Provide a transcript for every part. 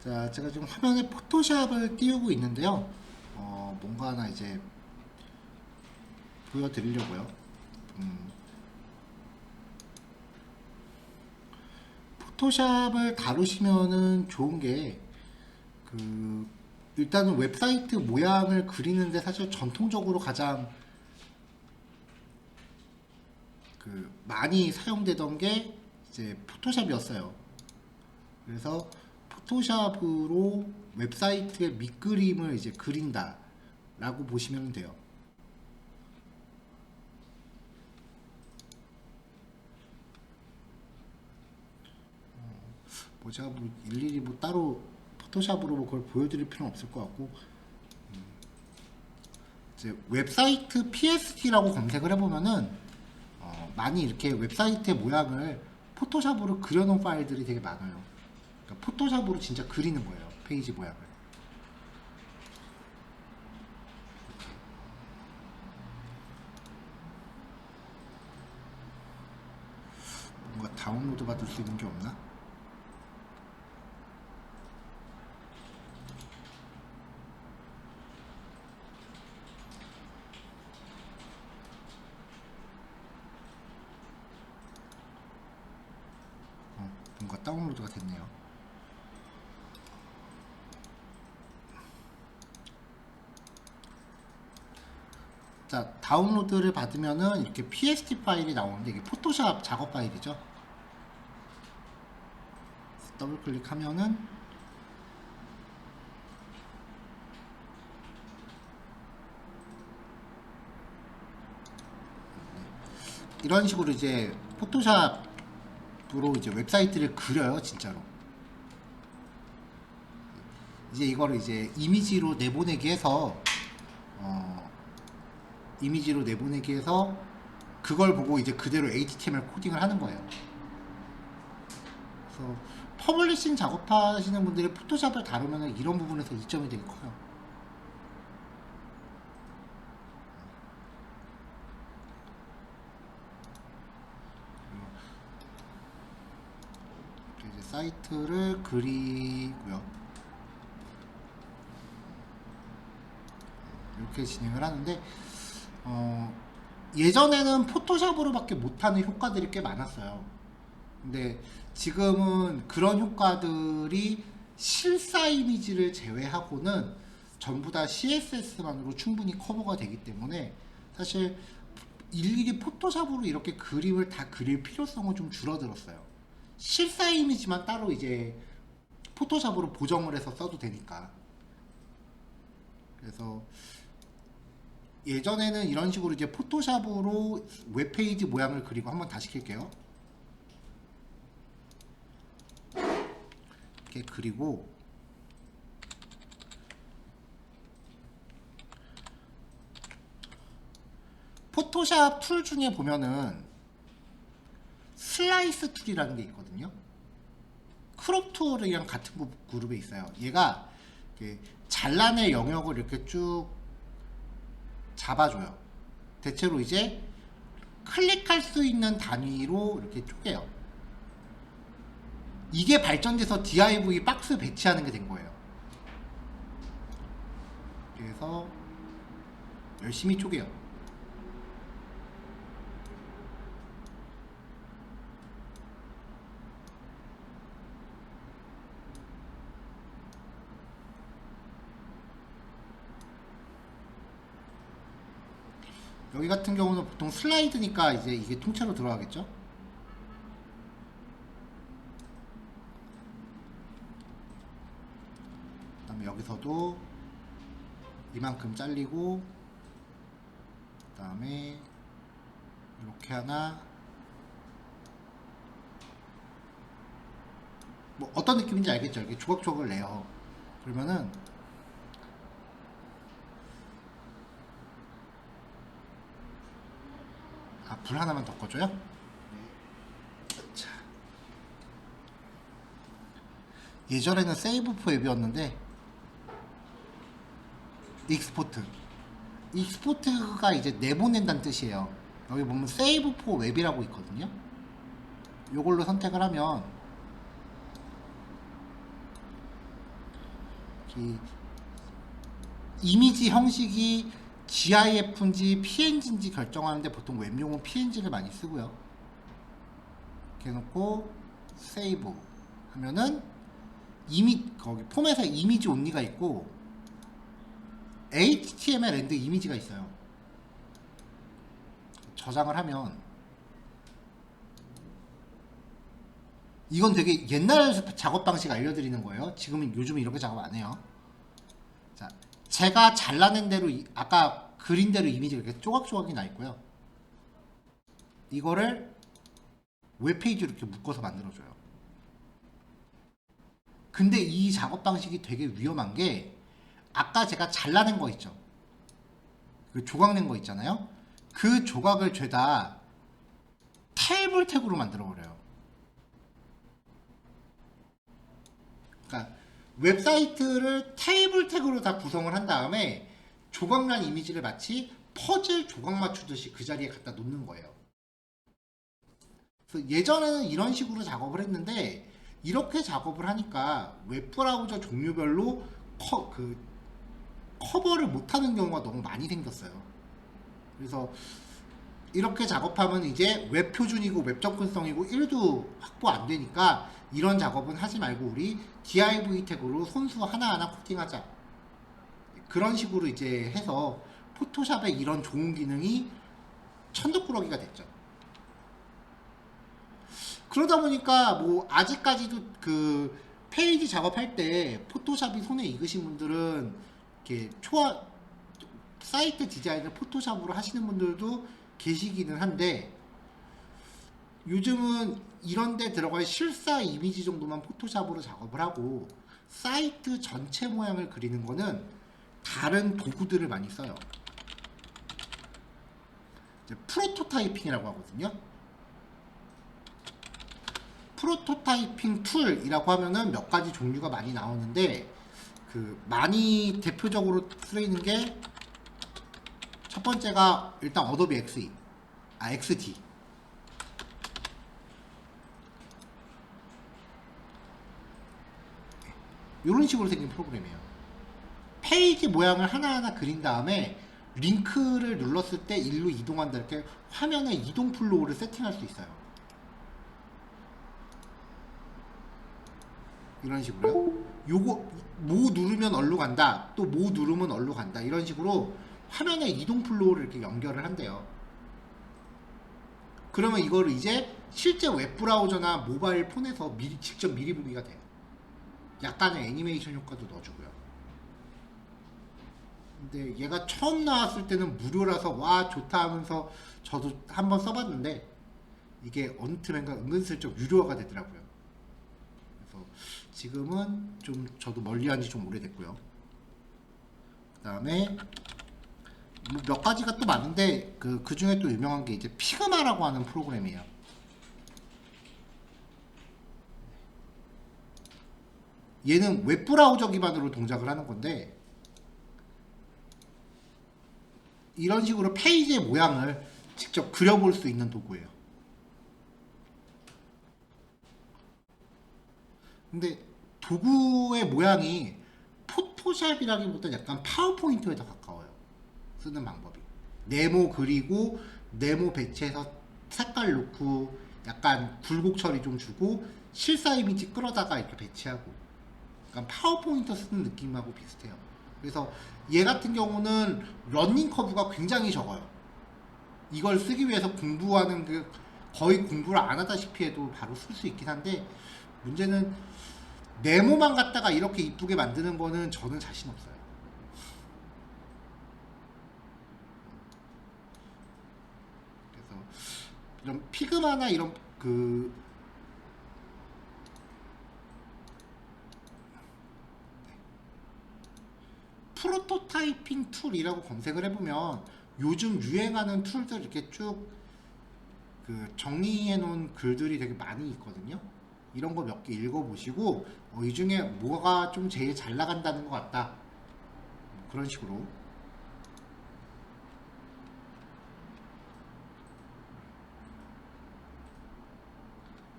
자, 제가 지금 화면에 포토샵을 띄우고 있는데요. 뭔가 하나 이제 보여드리려고요. 음, 포토샵을 다루시면은 좋은 게, 일단은 웹사이트 모양을 그리는데 사실 전통적으로 가장 많이 사용되던 게 이제 포토샵이었어요. 그래서 포토샵으로 웹사이트의 밑그림을 이제 그린다 라고 보시면 돼요. 뭐 제가 뭐 일일이 뭐 따로 포토샵으로 뭐 그걸 보여드릴 필요는 없을 것 같고, 이제 웹사이트 PST라고 검색을 해보면은 많이 이렇게 웹사이트의 모양을 포토샵으로 그려놓은 파일들이 되게 많아요. 그러니까 포토샵으로 진짜 그리는 거예요, 페이지 모양을. 뭔가 다운로드 받을 수 있는 게 없나? 뭔가 다운로드가 됐네요. 자, 다운로드를 받으면은 이렇게 PST 파일이 나오는데 이게 포토샵 작업 파일이죠. 더블 클릭하면은 이런 식으로 이제 포토샵으로 이제 웹사이트를 그려요, 진짜로. 이제 이거를 이제 어, 이미지로 내보내기 해서 그걸 보고 이제 그대로 HTML 코딩을 하는 거예요. 그래서 퍼블리싱 작업하시는 분들이 포토샵을 다루면 이런 부분에서 이점이 되게 커요. 이제 사이트를 그리고요. 이렇게 진행을 하는데 예전에는 포토샵으로밖에 못하는 효과들이 꽤 많았어요. 근데 지금은 그런 효과들이 실사 이미지를 제외하고는 전부 다 CSS만으로 충분히 커버가 되기 때문에 사실 일일이 포토샵으로 이렇게 그림을 다 그릴 필요성은 좀 줄어들었어요. 실사 이미지만 따로 이제 포토샵으로 보정을 해서 써도 되니까. 그래서 예전에는 이런 식으로 이제 포토샵으로 웹페이지 모양을 그리고 한번 다시 킬게요. 이렇게 그리고 포토샵 툴 중에 보면은 슬라이스 툴이라는 게 있거든요. 크롭 툴이랑 같은 그룹에 있어요. 얘가 잘라낼 영역을 이렇게 쭉 잡아줘요. 대체로 이제 클릭할 수 있는 단위로 이렇게 쪼개요. 이게 발전돼서 div 박스 배치하는 게 된 거예요. 그래서 열심히 쪼개요. 여기 같은 경우는 보통 슬라이드니까 이제 이게 통째로 들어가겠죠. 그 다음에 여기서도 이만큼 잘리고, 그 다음에 이렇게 하나, 뭐 어떤 느낌인지 알겠죠. 이렇게 조각조각을 내요. 그러면은 불 하나만 더 꺼줘요. 자, 예전에는 세이브 포 앱이었는데 익스포트. 익스포트가 이제 내보낸다는 뜻이에요. 여기 보면 세이브 포 웹이라고 있거든요. 이걸로 선택을 하면 이 이미지 형식이 GIF인지 PNG인지 결정하는데 보통 웹용은 PNG를 많이 쓰고요. 이렇게 해놓고 세이브 하면은 거기 폼에서 이미지 온리가 있고 HTML 앤드 이미지가 있어요. 저장을 하면 이건 되게 옛날 작업 방식 알려드리는 거예요. 요즘은 이렇게 작업 안 해요. 자, 제가 잘라낸 대로 아까 그린 대로 이미지가 이렇게 조각조각이 나 있고요. 이거를 웹페이지로 이렇게 묶어서 만들어줘요. 근데 이 작업 방식이 되게 위험한 게 아까 제가 잘라낸 거 있죠. 그 조각 낸 거 있잖아요. 그 조각을 죄다 테이블 태그로 만들어 버려요. 그러니까 웹사이트를 테이블 태그로 다 구성을 한 다음에 조각난 이미지를 마치 퍼즐 조각 맞추듯이 그 자리에 갖다 놓는 거예요. 그래서 예전에는 이런 식으로 작업을 했는데 이렇게 작업을 하니까 웹브라우저 종류별로 커버를 못하는 경우가 너무 많이 생겼어요. 그래서 이렇게 작업하면 이제 웹 표준이고 웹 접근성이고 1도 확보 안 되니까 이런 작업은 하지 말고 우리 div 태그로 손수 하나하나 코팅하자. 그런 식으로 이제 해서 포토샵에 이런 좋은 기능이 천덕꾸러기가 됐죠. 그러다 보니까 뭐 아직까지도 그 페이지 작업할 때 포토샵이 손에 익으신 분들은 이렇게 사이트 디자인을 포토샵으로 하시는 분들도 계시기는 한데 요즘은 이런 데 들어갈 실사 이미지 정도만 포토샵으로 작업을 하고 사이트 전체 모양을 그리는 거는 다른 도구들을 많이 써요. 이제 프로토타이핑이라고 하거든요. 프로토타이핑 툴이라고 하면은 몇 가지 종류가 많이 나오는데 그 많이 대표적으로 쓰이는 게 첫 번째가 일단 어도비 XD 이런 식으로 생긴 프로그램이에요. 페이지 모양을 하나하나 그린 다음에 링크를 눌렀을 때 일로 이동한다 이렇게 화면에 이동 플로우를 세팅할 수 있어요. 이런 식으로요. 요거 뭐 누르면 어디로 간다, 또 뭐 누르면 어디로 간다, 이런 식으로 화면에 이동 플로우를 이렇게 연결을 한대요. 그러면 이거를 이제 실제 웹브라우저나 모바일 폰에서 직접 미리 보기가 돼요. 약간의 애니메이션 효과도 넣어주고요. 근데 얘가 처음 나왔을 때는 무료라서 와 좋다 하면서 저도 한번 써봤는데 이게 어느 틈엔가 은근슬쩍 유료화가 되더라고요. 그래서 지금은 좀 저도 멀리한 지 좀 오래됐고요. 그 다음에 뭐 몇 가지가 또 많은데 그 중에 또 유명한 게 이제 피그마라고 하는 프로그램이에요. 얘는 웹브라우저 기반으로 동작을 하는 건데 이런 식으로 페이지의 모양을 직접 그려볼 수 있는 도구예요. 근데 도구의 모양이 포토샵이라기보다 약간 파워포인트에 더 가까워요. 쓰는 방법이. 네모 그리고 네모 배치해서 색깔 넣고 약간 굴곡 처리 좀 주고 실사 이미지 끌어다가 이렇게 배치하고 약간 파워포인트 쓰는 느낌하고 비슷해요. 그래서 얘 같은 경우는 러닝 커브가 굉장히 적어요. 이걸 쓰기 위해서 공부하는 그 거의 공부를 안 하다시피 해도 바로 쓸 수 있긴 한데 문제는 네모만 갖다가 이렇게 이쁘게 만드는 거는 저는 자신 없어요. 그래서 이런 피그마나 이런 그 프로토타이핑 툴이라고 검색을 해보면 요즘 유행하는 툴들 이렇게 쭉 그 정리해 놓은 글들이 되게 많이 있거든요. 이런 거 몇 개 읽어보시고 이 중에 뭐가 좀 제일 잘 나간다는 것 같다, 그런 식으로.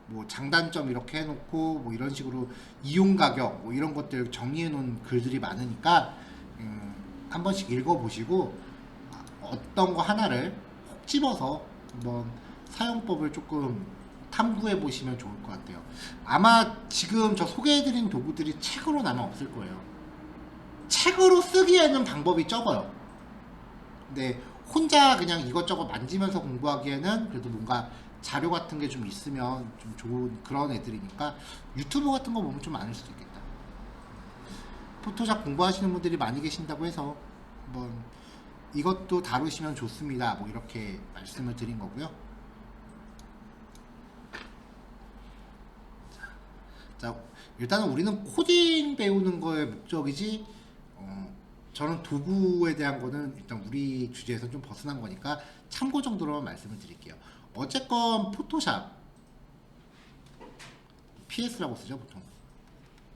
뭐 장단점 이렇게 해놓고 뭐 이런 식으로 이용 가격 뭐 이런 것들 정리해 놓은 글들이 많으니까 한 번씩 읽어보시고 어떤 거 하나를 콕 집어서 한번 사용법을 조금 탐구해 보시면 좋을 것 같아요. 아마 지금 저 소개해드린 도구들이 책으로는 아마 없을 거예요. 책으로 쓰기에는 방법이 적어요. 근데 혼자 그냥 이것저것 만지면서 공부하기에는 그래도 뭔가 자료 같은 게 좀 있으면 좀 좋은 그런 애들이니까 유튜브 같은 거 보면 좀 많을 수도 있겠다. 포토샵 공부하시는 분들이 많이 계신다고 해서 한번 이것도 다루시면 좋습니다. 뭐 이렇게 말씀을 드린 거고요. 자, 일단은 우리는 코딩 배우는 거의 목적이지 저는 도구에 대한 거는 일단 우리 주제에서 좀 벗어난 거니까 참고 정도로만 말씀을 드릴게요. 어쨌건 포토샵 PS라고 쓰죠 보통.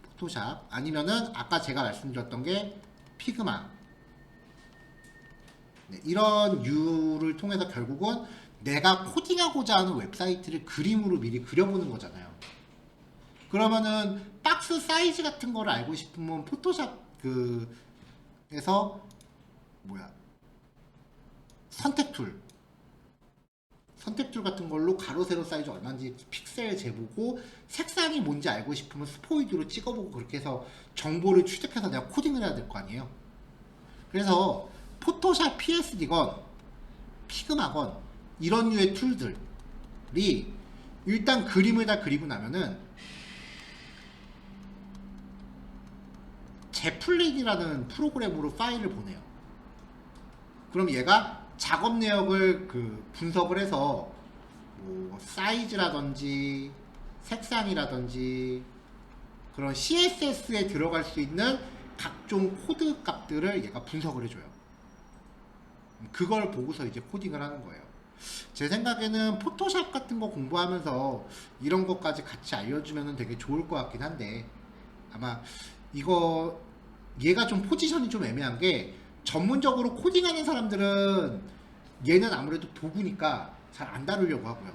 포토샵 아니면은 아까 제가 말씀드렸던 게 피그마, 네, 이런 류를 통해서 결국은 내가 코딩하고자 하는 웹사이트를 그림으로 미리 그려보는 거잖아요. 그러면은 박스 사이즈 같은 거를 알고 싶으면 포토샵 에서 뭐야 선택툴 같은 걸로 가로 세로 사이즈 얼마인지 픽셀 재보고 색상이 뭔지 알고 싶으면 스포이드로 찍어보고 그렇게 해서 정보를 취득해서 내가 코딩을 해야 될 거 아니에요. 그래서 포토샵 PSD건 피그마건 이런 류의 툴들이 일단 그림을 다 그리고 나면은 제플린이라는 프로그램으로 파일을 보내요. 그럼 얘가 작업 내역을 분석을 해서 뭐 사이즈라든지 색상이라든지 그런 CSS에 들어갈 수 있는 각종 코드 값들을 얘가 분석을 해줘요. 그걸 보고서 이제 코딩을 하는 거예요. 제 생각에는 포토샵 같은 거 공부하면서 이런 것까지 같이 알려주면 되게 좋을 것 같긴 한데 아마 이거 얘가 좀 포지션이 좀 애매한 게 전문적으로 코딩하는 사람들은 얘는 아무래도 도구니까 잘 안 다루려고 하고요.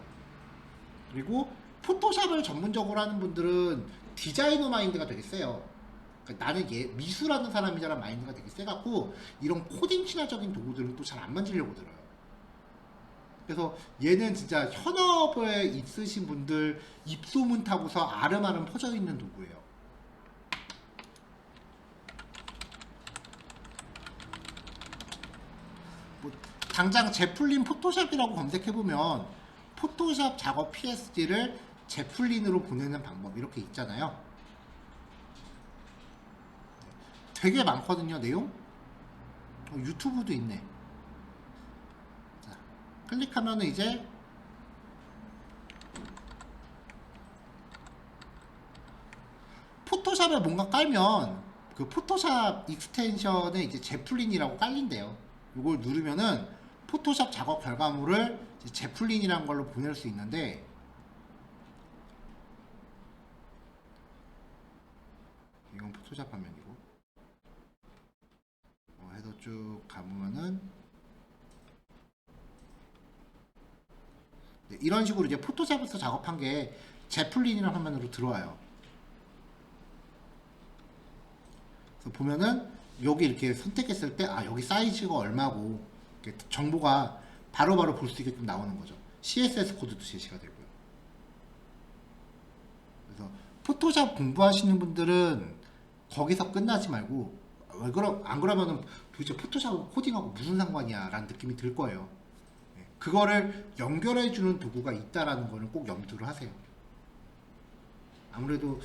그리고 포토샵을 전문적으로 하는 분들은 디자이너 마인드가 되게 세요. 그러니까 나는 얘 미술하는 사람이라는 마인드가 되게 세갖고 이런 코딩 친화적인 도구들은 또 잘 안 만지려고 들어요. 그래서 얘는 진짜 현업에 있으신 분들 입소문 타고서 아름아름 퍼져 있는 도구예요. 뭐 당장 제플린 포토샵이라고 검색해보면 포토샵 작업 PSD를 제플린으로 보내는 방법 이렇게 있잖아요. 되게 많거든요, 내용. 유튜브도 있네. 자, 클릭하면 이제 포토샵에 뭔가 깔면 그 포토샵 익스텐션에 이제 제플린이라고 깔린대요. 이걸 누르면은 포토샵 작업 결과물을 제플린이라는 걸로 보낼 수 있는데 이건 포토샵 화면이고 해서 쭉 가보면은 네, 이런 식으로 이제 포토샵에서 작업한 게 제플린이라는 화면으로 들어와요. 그래서 보면은 여기 이렇게 선택했을 때 아 여기 사이즈가 얼마고 이렇게 정보가 바로바로 볼 수 있게끔 나오는 거죠. CSS 코드도 제시가 되고요. 그래서 포토샵 공부하시는 분들은 거기서 끝나지 말고 안 그러면은 도대체 포토샵하고 코딩하고 무슨 상관이야 라는 느낌이 들 거예요. 그거를 연결해주는 도구가 있다라는 거는 꼭 염두를 하세요. 아무래도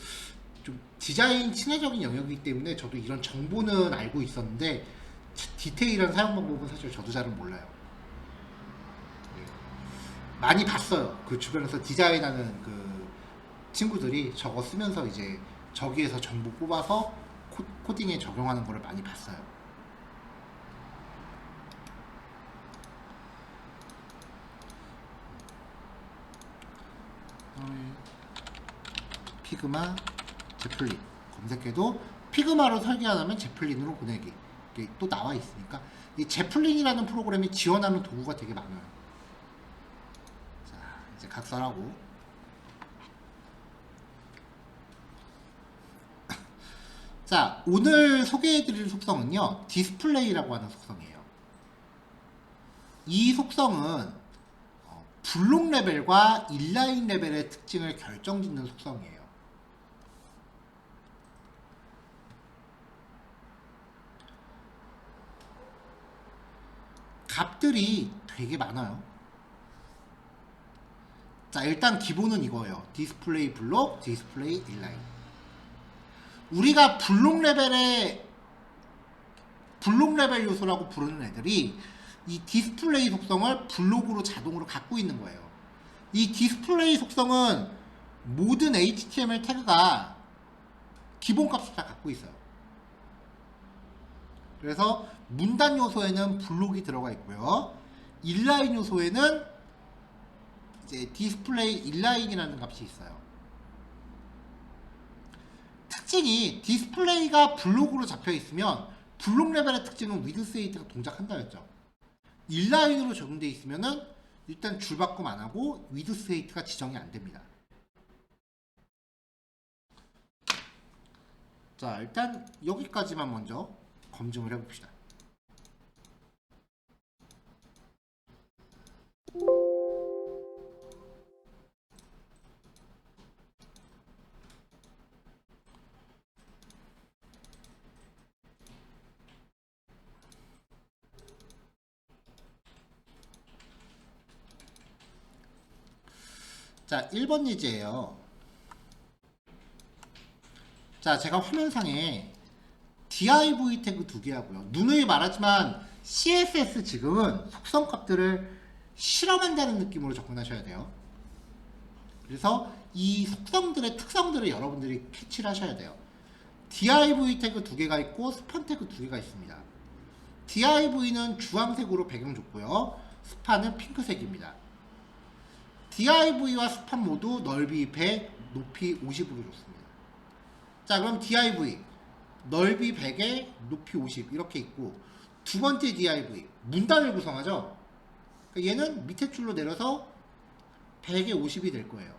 좀 디자인 친화적인 영역이기 때문에 저도 이런 정보는 알고 있었는데 디테일한 사용 방법은 사실 저도 잘은 몰라요. 많이 봤어요. 그 주변에서 디자인하는 그 친구들이 저거 쓰면서 이제 저기에서 정보 뽑아서 코딩에 적용하는 거를 많이 봤어요. 피그마, 제플린 검색해도 피그마로 설계하려면 제플린으로 보내기 이게 또 나와 있으니까 이 제플린이라는 프로그램이 지원하는 도구가 되게 많아요. 자 이제 각설하고 자, 오늘 소개해드릴 속성은요, 디스플레이라고 하는 속성이에요. 이 속성은 블록 레벨과 인라인 레벨의 특징을 결정짓는 속성이에요. 값들이 되게 많아요. 자, 일단 기본은 이거예요. 디스플레이 블록, 디스플레이 인라인. 우리가 블록 레벨 요소라고 부르는 애들이 이 디스플레이 속성을 블록으로 자동으로 갖고 있는 거예요. 이 디스플레이 속성은 모든 HTML 태그가 기본값을 다 갖고 있어요. 그래서 문단 요소에는 블록이 들어가 있고요. 인라인 요소에는 이제 디스플레이 인라인이라는 값이 있어요. 특징이 디스플레이가 블록으로 잡혀 있으면 블록 레벨의 특징은 위드스웨이트가 동작한다 했죠. 인라인으로 적용되어 있으면은 일단 줄바꿈 안 하고 위드스웨이트가 지정이 안 됩니다. 자, 일단 여기까지만 먼저 검증을 해봅시다. 자, 1번 예제예요. 자, 제가 화면상에 div 태그 2개 하고요. 누누이 말하지만 CSS 지금은 속성 값들을 실험한다는 느낌으로 접근하셔야 돼요. 그래서 이 속성들의 특성들을 여러분들이 캐치를 하셔야 돼요. div 태그 2개가 있고 스판 태그 2개가 있습니다. div는 주황색으로 배경 줬고요. 스판은 핑크색입니다. div와 스판 모두 넓이 100, 높이 50으로 줬습니다. 자, 그럼 div 넓이 100에 높이 50 이렇게 있고, 두 번째 div 문단을 구성하죠. 그러니까 얘는 밑에 줄로 내려서 100에 50이 될 거예요.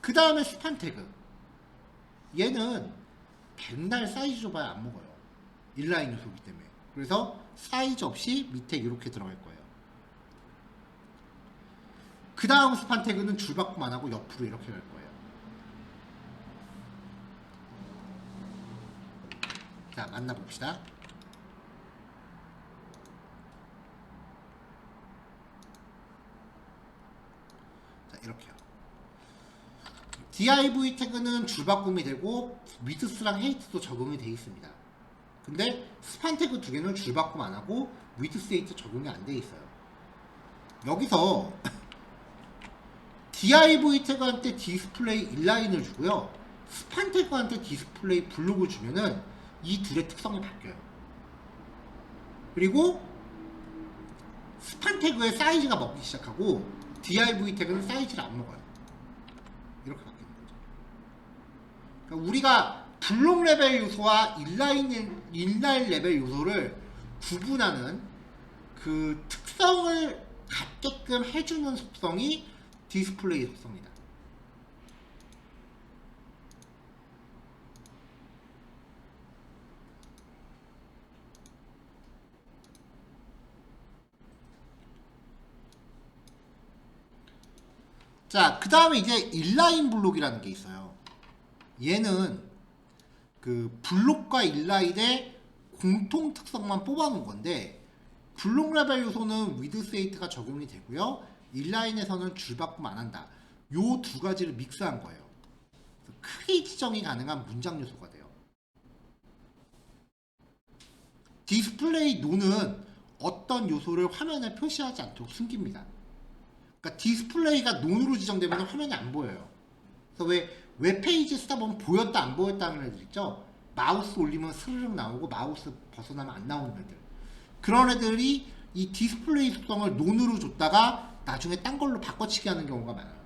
그 다음에 스판 태그, 얘는 백날 사이즈 줘봐야 안 먹어요. 인라인 요소이기 때문에. 그래서 사이즈 없이 밑에 이렇게 들어갈 거예요. 그 다음 스판 태그는 줄바꿈 안 하고 옆으로 이렇게 갈 거예요. 자, 만나봅시다. 자, 이렇게요. div 태그는 줄바꿈이 되고 위드스랑 헤이트도 적용이 되어 있습니다. 근데 스판 태그 2개는 줄바꿈 안 하고 위드스 헤이트 적용이 안 되어 있어요. 여기서 div 태그한테 디스플레이 인라인을 주고요. 스판 태그한테 디스플레이 블록을 주면은 이 둘의 특성이 바뀌어요. 그리고 스판 태그의 사이즈가 먹기 시작하고 div 태그는 사이즈를 안 먹어요. 이렇게 바뀌는 거죠. 그러니까 우리가 블록 레벨 요소와 인라인 레벨 요소를 구분하는 그 특성을 갖게끔 해주는 속성이 디스플레이 속성이다. 자, 그 다음에 이제 인라인 블록이라는 게 있어요. 얘는 그 블록과 인라인의 공통 특성만 뽑아놓은 건데, 블록 레벨 요소는 위드스 헤이트가 적용이 되고요. 인라인에서는 줄바꿈 안 한다. 요 두 가지를 믹스한 거예요. 크게 지정이 가능한 문장 요소가 돼요. 디스플레이 노는 어떤 요소를 화면에 표시하지 않도록 숨깁니다. 그러니까 디스플레이가 논으로 지정되면 화면이 안 보여요. 그래서 왜 웹페이지 쓰다 보면 보였다 안 보였다 하는 애들 있죠. 마우스 올리면 스르륵 나오고 마우스 벗어나면 안 나오는 애들. 그런 애들이 이 디스플레이 속성을 논으로 줬다가 나중에 딴 걸로 바꿔치기 하는 경우가 많아요.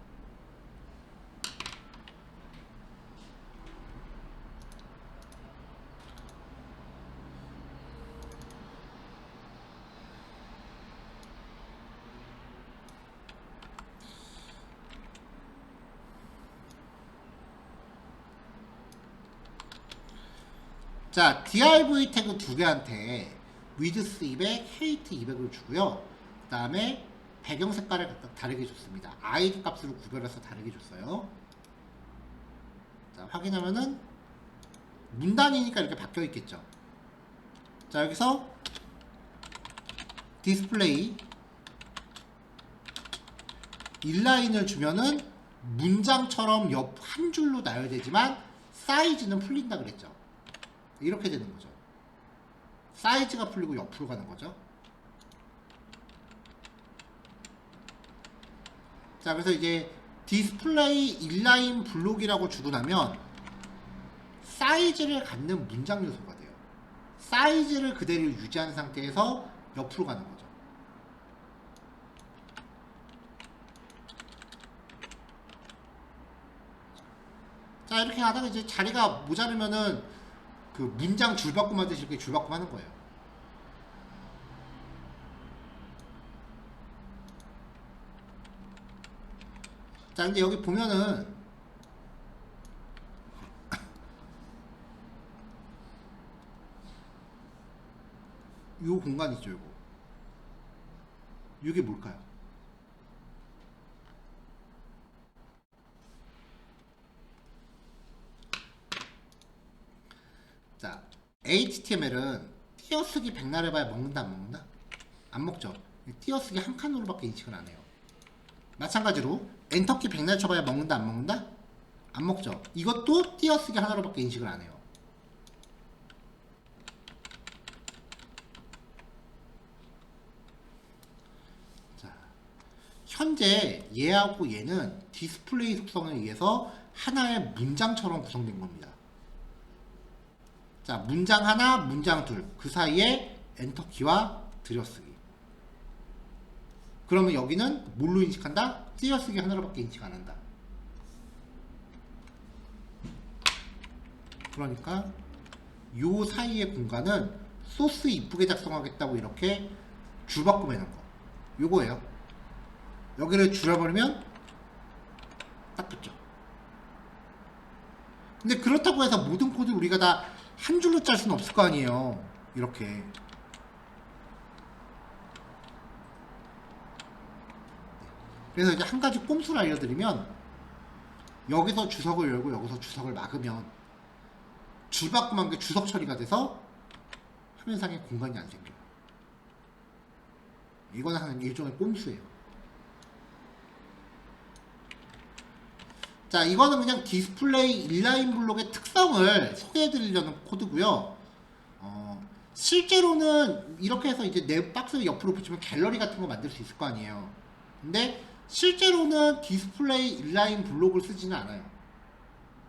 자, div 태그 두 개한테 width 200, height 200을 주고요. 그 다음에 배경 색깔을 다르게 줬습니다. id 값으로 구별해서 다르게 줬어요. 자, 확인하면은 문단이니까 이렇게 바뀌어 있겠죠. 자, 여기서 디스플레이 인라인을 주면은 문장처럼 옆 한 줄로 나열되지만 사이즈는 풀린다 그랬죠. 이렇게 되는 거죠. 사이즈가 풀리고 옆으로 가는 거죠. 자, 그래서 이제 디스플레이 인라인 블록이라고 주고 나면 사이즈를 갖는 문장 요소가 돼요. 사이즈를 그대로 유지한 상태에서 옆으로 가는 거죠. 자, 이렇게 하다가 이제 자리가 모자르면은 그 문장 줄바꿈 하듯이 이렇게 줄바꿈 하는 거예요. 자, 근데 여기 보면은 요 공간 있죠, 요거. 이게 뭘까요? 자, HTML은 띄어쓰기 백날 해봐야 먹는다 안 먹는다? 안 먹죠. 띄어쓰기 한 칸으로밖에 인식을 안 해요. 마찬가지로 엔터키 백날 쳐봐야 먹는다 안 먹는다? 안 먹죠. 이것도 띄어쓰기 하나로밖에 인식을 안 해요. 자, 현재 얘하고 얘는 디스플레이 속성에 의해서 하나의 문장처럼 구성된 겁니다. 자, 문장 하나, 문장 둘, 그 사이에 엔터키와 들여쓰기. 그러면 여기는 뭘로 인식한다? 띄어쓰기 하나로밖에 인식 안 한다. 그러니까 요 사이의 공간은 소스 이쁘게 작성하겠다고 이렇게 줄바꿈 해놓은 거. 요거예요. 여기를 줄여버리면 딱 붙죠. 근데 그렇다고 해서 모든 코드를 우리가 다 한 줄로 짤 수는 없을 거 아니에요. 이렇게. 그래서 이제 한 가지 꼼수를 알려드리면, 여기서 주석을 열고 여기서 주석을 막으면 줄바꿈한 게 주석 처리가 돼서 화면상에 공간이 안 생겨요. 이거는 하는 일종의 꼼수예요. 자, 이거는 그냥 디스플레이 인라인 블록의 특성을 소개해 드리려는 코드고요. 실제로는 이렇게 해서 이제 내 박스 옆으로 붙이면 갤러리 같은 거 만들 수 있을 거 아니에요. 근데 실제로는 디스플레이 인라인 블록을 쓰지는 않아요.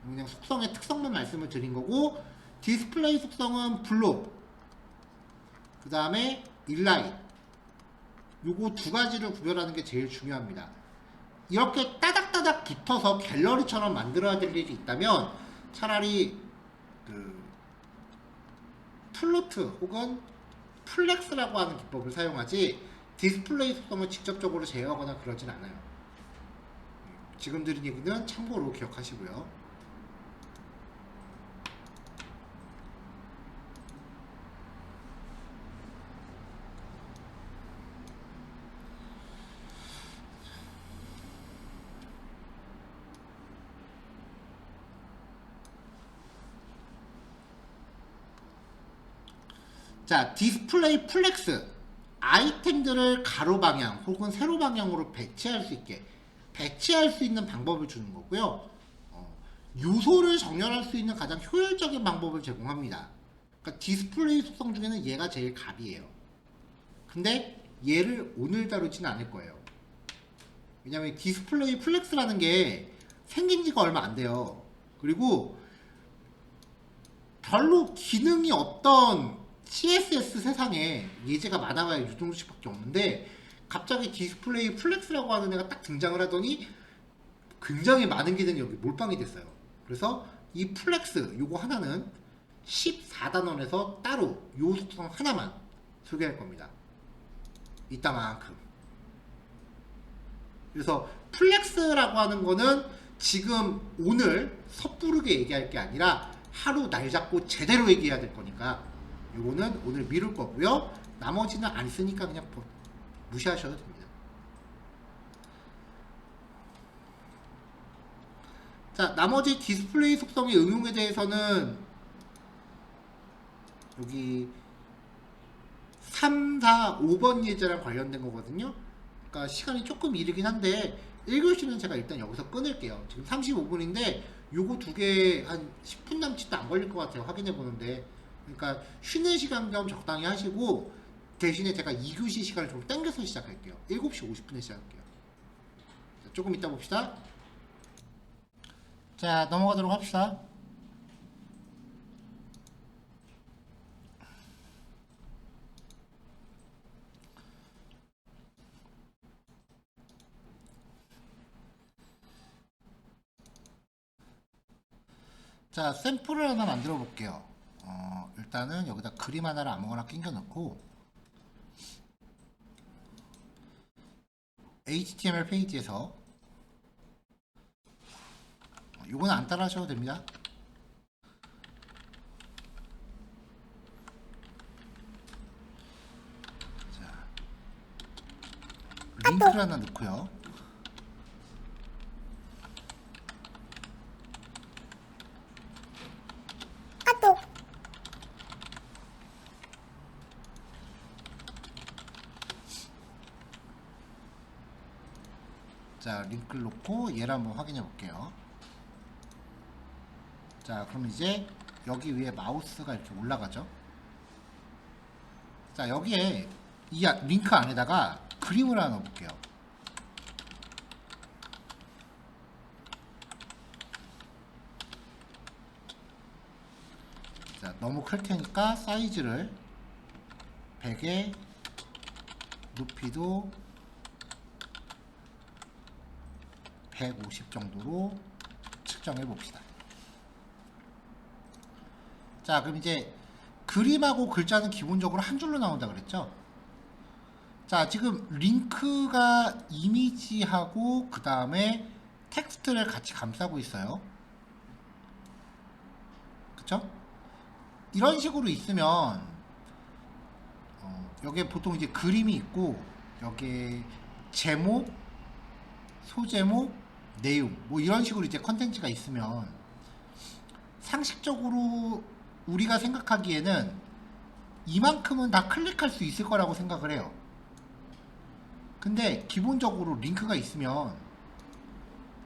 그냥 속성의 특성만 말씀을 드린 거고, 디스플레이 속성은 블록, 그 다음에 인라인, 요거 두 가지를 구별하는 게 제일 중요합니다. 이렇게 따닥따닥 붙어서 갤러리처럼 만들어야 될 일이 있다면 차라리 그 플로트 혹은 플렉스라고 하는 기법을 사용하지 디스플레이 속성을 직접적으로 제어하거나 그러진 않아요. 지금 드린 얘기는 참고로 기억하시고요. 자, 디스플레이 플렉스, 아이템들을 가로 방향 혹은 세로 방향으로 배치할 수 있게 배치할 수 있는 방법을 주는 거고요. 요소를 정렬할 수 있는 가장 효율적인 방법을 제공합니다. 그러니까 디스플레이 속성 중에는 얘가 제일 갑이에요. 근데 얘를 오늘 다루지는 않을 거예요. 왜냐면 디스플레이 플렉스라는 게 생긴 지가 얼마 안 돼요. 그리고 별로 기능이 없던 CSS 세상에 예제가 많아봐야 이 정도씩밖에 없는데, 갑자기 디스플레이 플렉스라고 하는 애가 딱 등장을 하더니 굉장히 많은 기능이 여기 몰빵이 됐어요. 그래서 이 플렉스 요거 하나는 14단원에서 따로 요 속성 하나만 소개할 겁니다. 이따만큼. 그래서 플렉스라고 하는 거는 지금 오늘 섣부르게 얘기할 게 아니라 하루 날 잡고 제대로 얘기해야 될 거니까 요거는 오늘 미룰 거고요. 나머지는 안 쓰니까 그냥 무시하셔도 됩니다. 자, 나머지 디스플레이 속성의 응용에 대해서는 여기 3, 4, 5번 예제랑 관련된 거거든요. 그러니까 시간이 조금 이르긴 한데 1교시는 제가 일단 여기서 끊을게요. 지금 35분인데 요거 두 개 한 10분 남짓도 안 걸릴 것 같아요. 확인해 보는데. 그러니까 쉬는 시간 겸 적당히 하시고 대신에 제가 2교시 시간을 좀 당겨서 시작할게요. 7시 50분에 시작할게요. 자, 조금 이따 봅시다. 자, 넘어가도록 합시다. 자, 샘플을 하나 만들어 볼게요. 일단은 여기다 그림 하나를 아무거나 끼워 넣고 HTML 페이지에서 요거는 안 따라 하셔도 됩니다. 자, 링크를 하나 넣고요. 자, 링크를 놓고 얘를 한번 확인해 볼게요. 자, 그럼 이제 여기 위에 마우스가 이렇게 올라가죠. 자, 여기에 이 링크 안에다가 그림을 하나 넣어볼게요. 자, 너무 클 테니까 사이즈를 100에 높이도 150 정도로 측정해 봅시다. 자, 그럼 이제 그림하고 글자는 기본적으로 한 줄로 나온다 그랬죠? 자, 지금 링크가 이미지하고 그 다음에 텍스트를 같이 감싸고 있어요. 그쵸? 이런 식으로 있으면 여기에 보통 이제 그림이 있고 여기에 제목, 소제목, 내용 뭐 이런 식으로 이제 컨텐츠가 있으면 상식적으로 우리가 생각하기에는 이만큼은 다 클릭할 수 있을 거라고 생각을 해요. 근데 기본적으로 링크가 있으면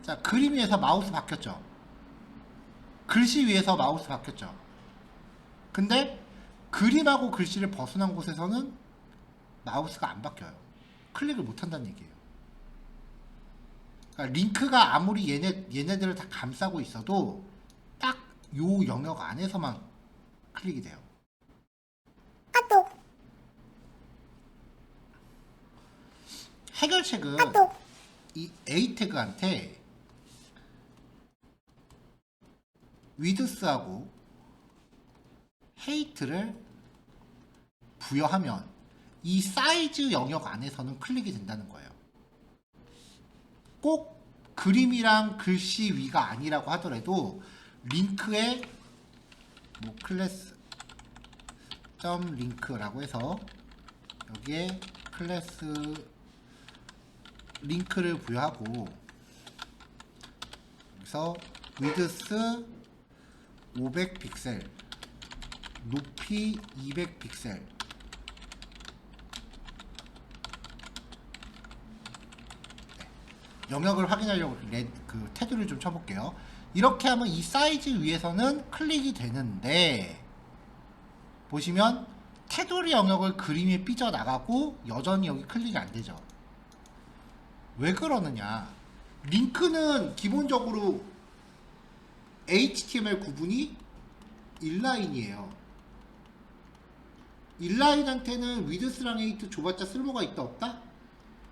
자, 그림 위에서 마우스 바뀌었죠. 글씨 위에서 마우스 바뀌었죠. 근데 그림하고 글씨를 벗어난 곳에서는 마우스가 안 바뀌어요. 클릭을 못 한다는 얘기예요. 그러니까 링크가 아무리 얘네들을 다 감싸고 있어도 딱 요 영역 안에서만 클릭이 돼요. 해결책은 이 A 태그한테 위드스하고 헤이트를 부여하면 이 사이즈 영역 안에서는 클릭이 된다는 거예요. 꼭 그림이랑 글씨 위가 아니라고 하더라도 링크에 뭐 클래스 점 링크라고 해서 여기에 클래스 링크를 부여하고 여기서 위드스 500 픽셀 높이 200 픽셀 영역을 확인하려고 그 테두리를 좀 쳐볼게요. 이렇게 하면 이 사이즈 위에서는 클릭이 되는데 보시면 테두리 영역을 그림에 삐져나가고 여전히 여기 클릭이 안 되죠. 왜 그러느냐? 링크는 기본적으로 HTML 구분이 인라인이에요. 인라인한테는 위드스랑 헤이트 줘봤자 쓸모가 있다 없다?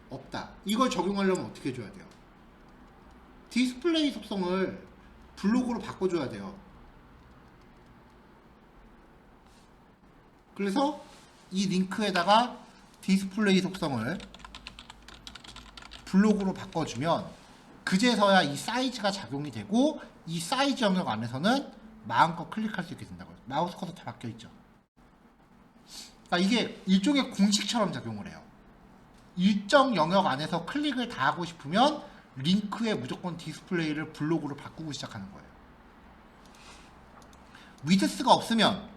없다. 이걸 적용하려면 어떻게 해줘야 돼요? 디스플레이 속성을 블록으로 바꿔줘야 돼요. 그래서 이 링크에다가 디스플레이 속성을 블록으로 바꿔주면 그제서야 이 사이즈가 작용이 되고 이 사이즈 영역 안에서는 마음껏 클릭할 수 있게 된다고요. 마우스 커서 다 바뀌어 있죠. 그러니까 이게 일종의 공식처럼 작용을 해요. 일정 영역 안에서 클릭을 다 하고 싶으면 링크에 무조건 디스플레이를 블록으로 바꾸고 시작하는 거예요. 위드스가 없으면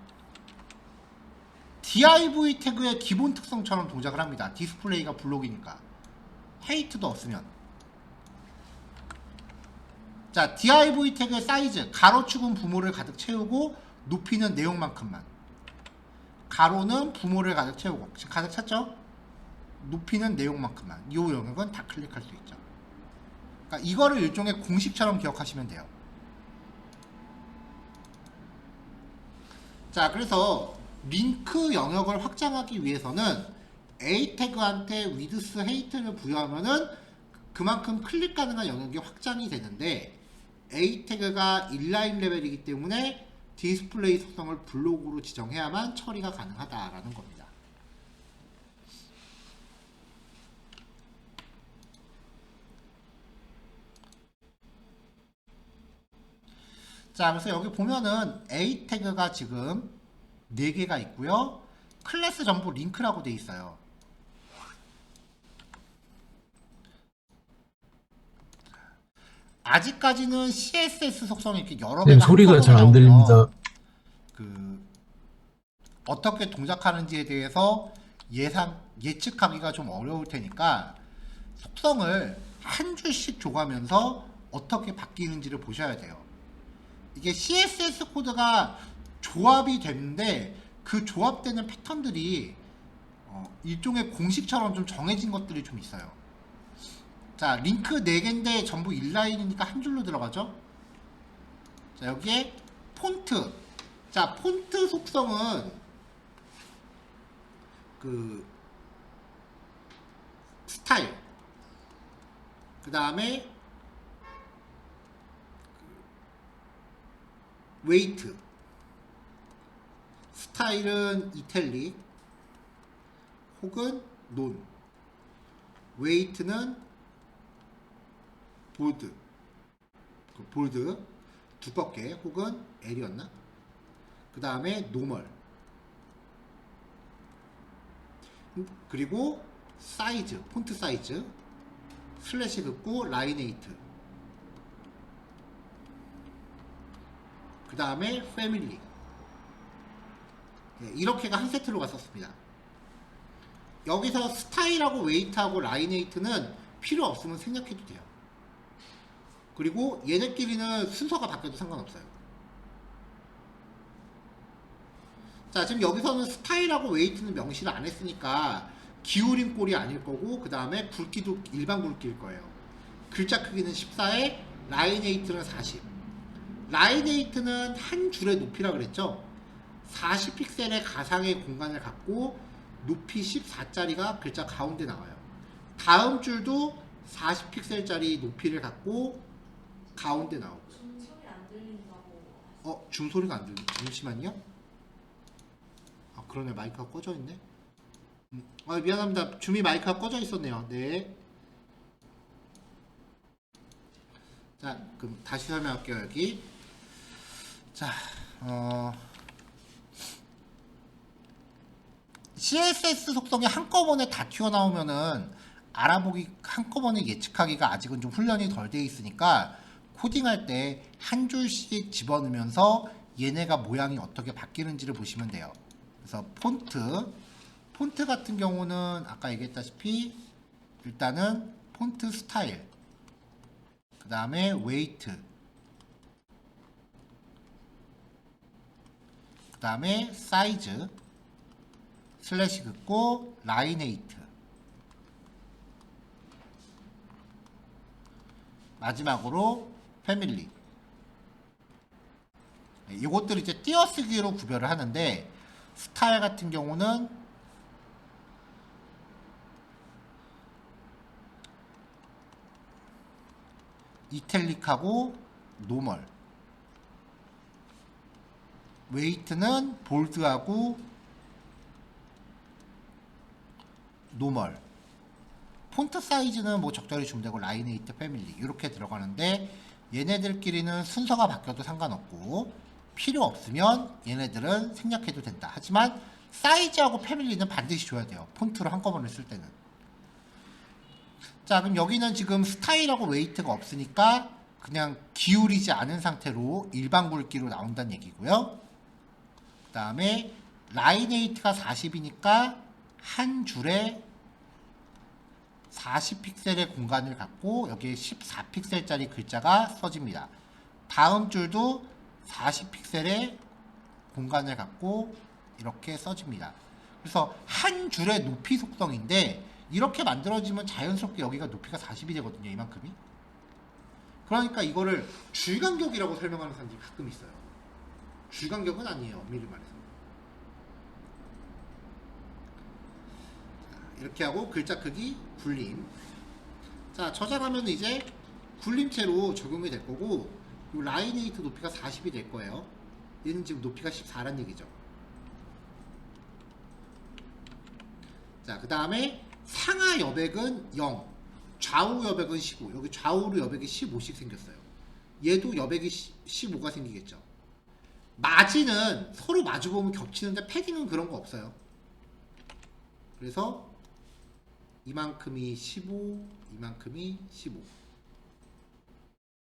div 태그의 기본 특성처럼 동작을 합니다. 디스플레이가 블록이니까. 헤이트도 없으면. 자, div 태그의 사이즈, 가로축은 부모를 가득 채우고 높이는 내용만큼만. 가로는 부모를 가득 채우고, 지금 가득 찼죠? 높이는 내용만큼만. 이 영역은 다 클릭할 수 있죠. 그러니까 이거를 일종의 공식처럼 기억하시면 돼요. 자, 그래서 링크 영역을 확장하기 위해서는 A 태그한테 width, height를 부여하면은 그만큼 클릭 가능한 영역이 확장이 되는데 A 태그가 인라인 레벨이기 때문에 디스플레이 속성을 블록으로 지정해야만 처리가 가능하다라는 겁니다. 자, 그래서 여기 보면은 A 태그가 지금 4개가 있고요. 클래스 전부 링크라고 돼 있어요. 아직까지는 CSS 속성이 이렇게 여러 네, 개가 소리가 잘 안 한꺼번에 들립니다. 나오면 어떻게 동작하는지에 대해서 예측하기가 좀 어려울 테니까 속성을 한 줄씩 줘가면서 어떻게 바뀌는지를 보셔야 돼요. 이게 CSS 코드가 조합이 되는데 그 조합되는 패턴들이 일종의 공식처럼 좀 정해진 것들이 좀 있어요. 자, 링크 4개인데 전부 인라인이니까 한 줄로 들어가죠. 자, 여기에 폰트. 자, 폰트 속성은 스타일, 그 다음에 웨이트. 스타일은 이탈릭 혹은 논, 웨이트는 볼드, 두껍게 혹은 L이었나? 그 다음에 노멀, 그리고 사이즈, 폰트 사이즈, 슬래시 긋고 라이네이트, 그 다음에 패밀리. 이렇게가 한 세트로 갔었습니다. 여기서 스타일하고 웨이트하고 라이네이트는 필요 없으면 생략해도 돼요. 그리고 얘네끼리는 순서가 바뀌어도 상관없어요. 자, 지금 여기서는 스타일하고 웨이트는 명시를 안 했으니까 기울인 꼴이 아닐 거고, 그 다음에 굵기도 일반 굵기일 거예요. 글자 크기는 14에 라이네이트는 40. 라이네이트는 한 줄의 높이라 그랬죠. 40픽셀의 가상의 공간을 갖고 높이 14짜리가 글자 가운데 나와요. 다음 줄도 40픽셀짜리 높이를 갖고 가운데 나오고. 줌소리 안 들린다고. 줌소리가 안 들려. 잠시만요. 그러네. 마이크가 꺼져 있네. 미안합니다. 줌이 마이크가 꺼져 있었네요. 네. 자, 그럼 다시 설명할게요. 여기. 자, CSS 속성이 한꺼번에 다 튀어나오면은 알아보기, 한꺼번에 예측하기가 아직은 좀 훈련이 덜 돼 있으니까 코딩할 때 한 줄씩 집어넣으면서 얘네가 모양이 어떻게 바뀌는지를 보시면 돼요. 그래서 폰트 같은 경우는 아까 얘기했다시피 일단은 폰트 스타일, 그 다음에 웨이트, 그 다음에 사이즈, 슬래시 긋고 라이네이트, 마지막으로 패밀리. 이것들을 이제 띄어쓰기로 구별을 하는데, 스타일 같은 경우는 이탈릭하고 노멀, 웨이트는 볼드하고 노멀, 폰트 사이즈는 뭐 적절히 주면 되고 라이네이트, 패밀리 이렇게 들어가는데 얘네들끼리는 순서가 바뀌어도 상관없고, 필요 없으면 얘네들은 생략해도 된다. 하지만 사이즈하고 패밀리는 반드시 줘야 돼요. 폰트로 한꺼번에 쓸 때는. 자, 그럼 여기는 지금 스타일하고 웨이트가 없으니까 그냥 기울이지 않은 상태로 일반 굵기로 나온다는 얘기고요. 그 다음에 라인 웨이트가 40이니까 한 줄에 40픽셀의 공간을 갖고 여기에 14픽셀짜리 글자가 써집니다. 다음 줄도 40픽셀의 공간을 갖고 이렇게 써집니다. 그래서 한 줄의 높이 속성인데 이렇게 만들어지면 자연스럽게 여기가 높이가 40이 되거든요. 이만큼이. 그러니까 이거를 줄간격이라고 설명하는 사람들이 가끔 있어요. 줄간격은 아니에요. 엄밀히 말해서. 자, 이렇게 하고 글자 크기 굴림. 자, 저장하면 이제 굴림체로 적용이 될 거고 이 라인 웨이트 높이가 40이 될 거예요. 얘는 지금 높이가 14란 얘기죠. 자, 그 다음에 상하 여백은 0, 좌우 여백은 15. 여기 좌우로 여백이 15씩 생겼어요. 얘도 여백이 15가 생기겠죠. 마진은 서로 마주보면 겹치는데 패딩은 그런 거 없어요. 그래서 이만큼이 15, 이만큼이 15.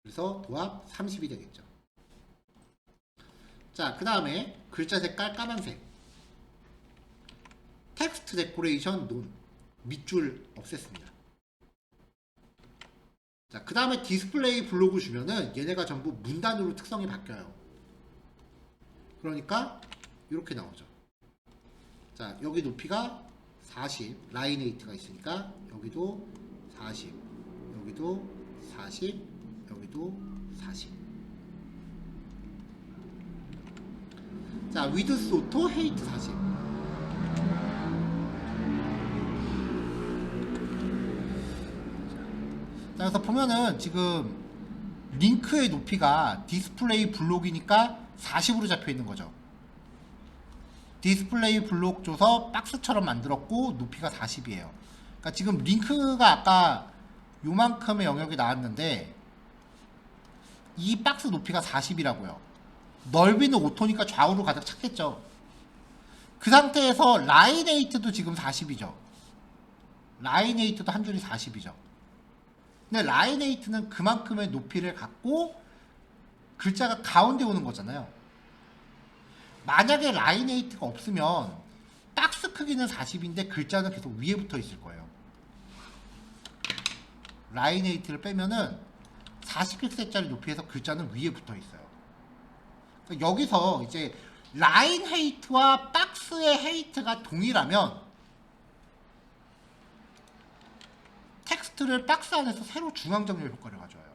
그래서 도합 30이 되겠죠. 자, 그 다음에 글자 색깔 까만색. 텍스트 데코레이션 논. 밑줄 없앴습니다. 자, 그 다음에 디스플레이 블록을 주면은 얘네가 전부 문단으로 특성이 바뀌어요. 그러니까 이렇게 나오죠. 자, 여기 높이가 40, 라인 웨이트가 있으니까 여기도 40, 여기도 40, 여기도 40. 자, 위드스 오토 헤이트 40. 자, 그래서 보면은 지금 링크의 높이가 디스플레이 블록이니까 40으로 잡혀 있는 거죠. 디스플레이 블록 줘서 박스처럼 만들었고 높이가 40이에요. 그러니까 지금 링크가 아까 요만큼의 영역이 나왔는데 이 박스 높이가 40이라고요. 넓이는 5토니까 좌우로 가득 찼겠죠. 그 상태에서 라인 웨이트도 지금 40이죠. 라인 웨이트도 한 줄이 40이죠. 근데 라인 웨이트는 그만큼의 높이를 갖고 글자가 가운데 오는 거잖아요. 만약에 라인 웨이트가 없으면 박스 크기는 40인데 글자는 계속 위에 붙어 있을 거예요. 라인 웨이트를 빼면은 40픽셀짜리 높이에서 글자는 위에 붙어 있어요. 그러니까 여기서 이제 라인 헤이트와 박스의 헤이트가 동일하면 텍스트를 박스 안에서 새로 중앙 정렬 효과를 가져와요.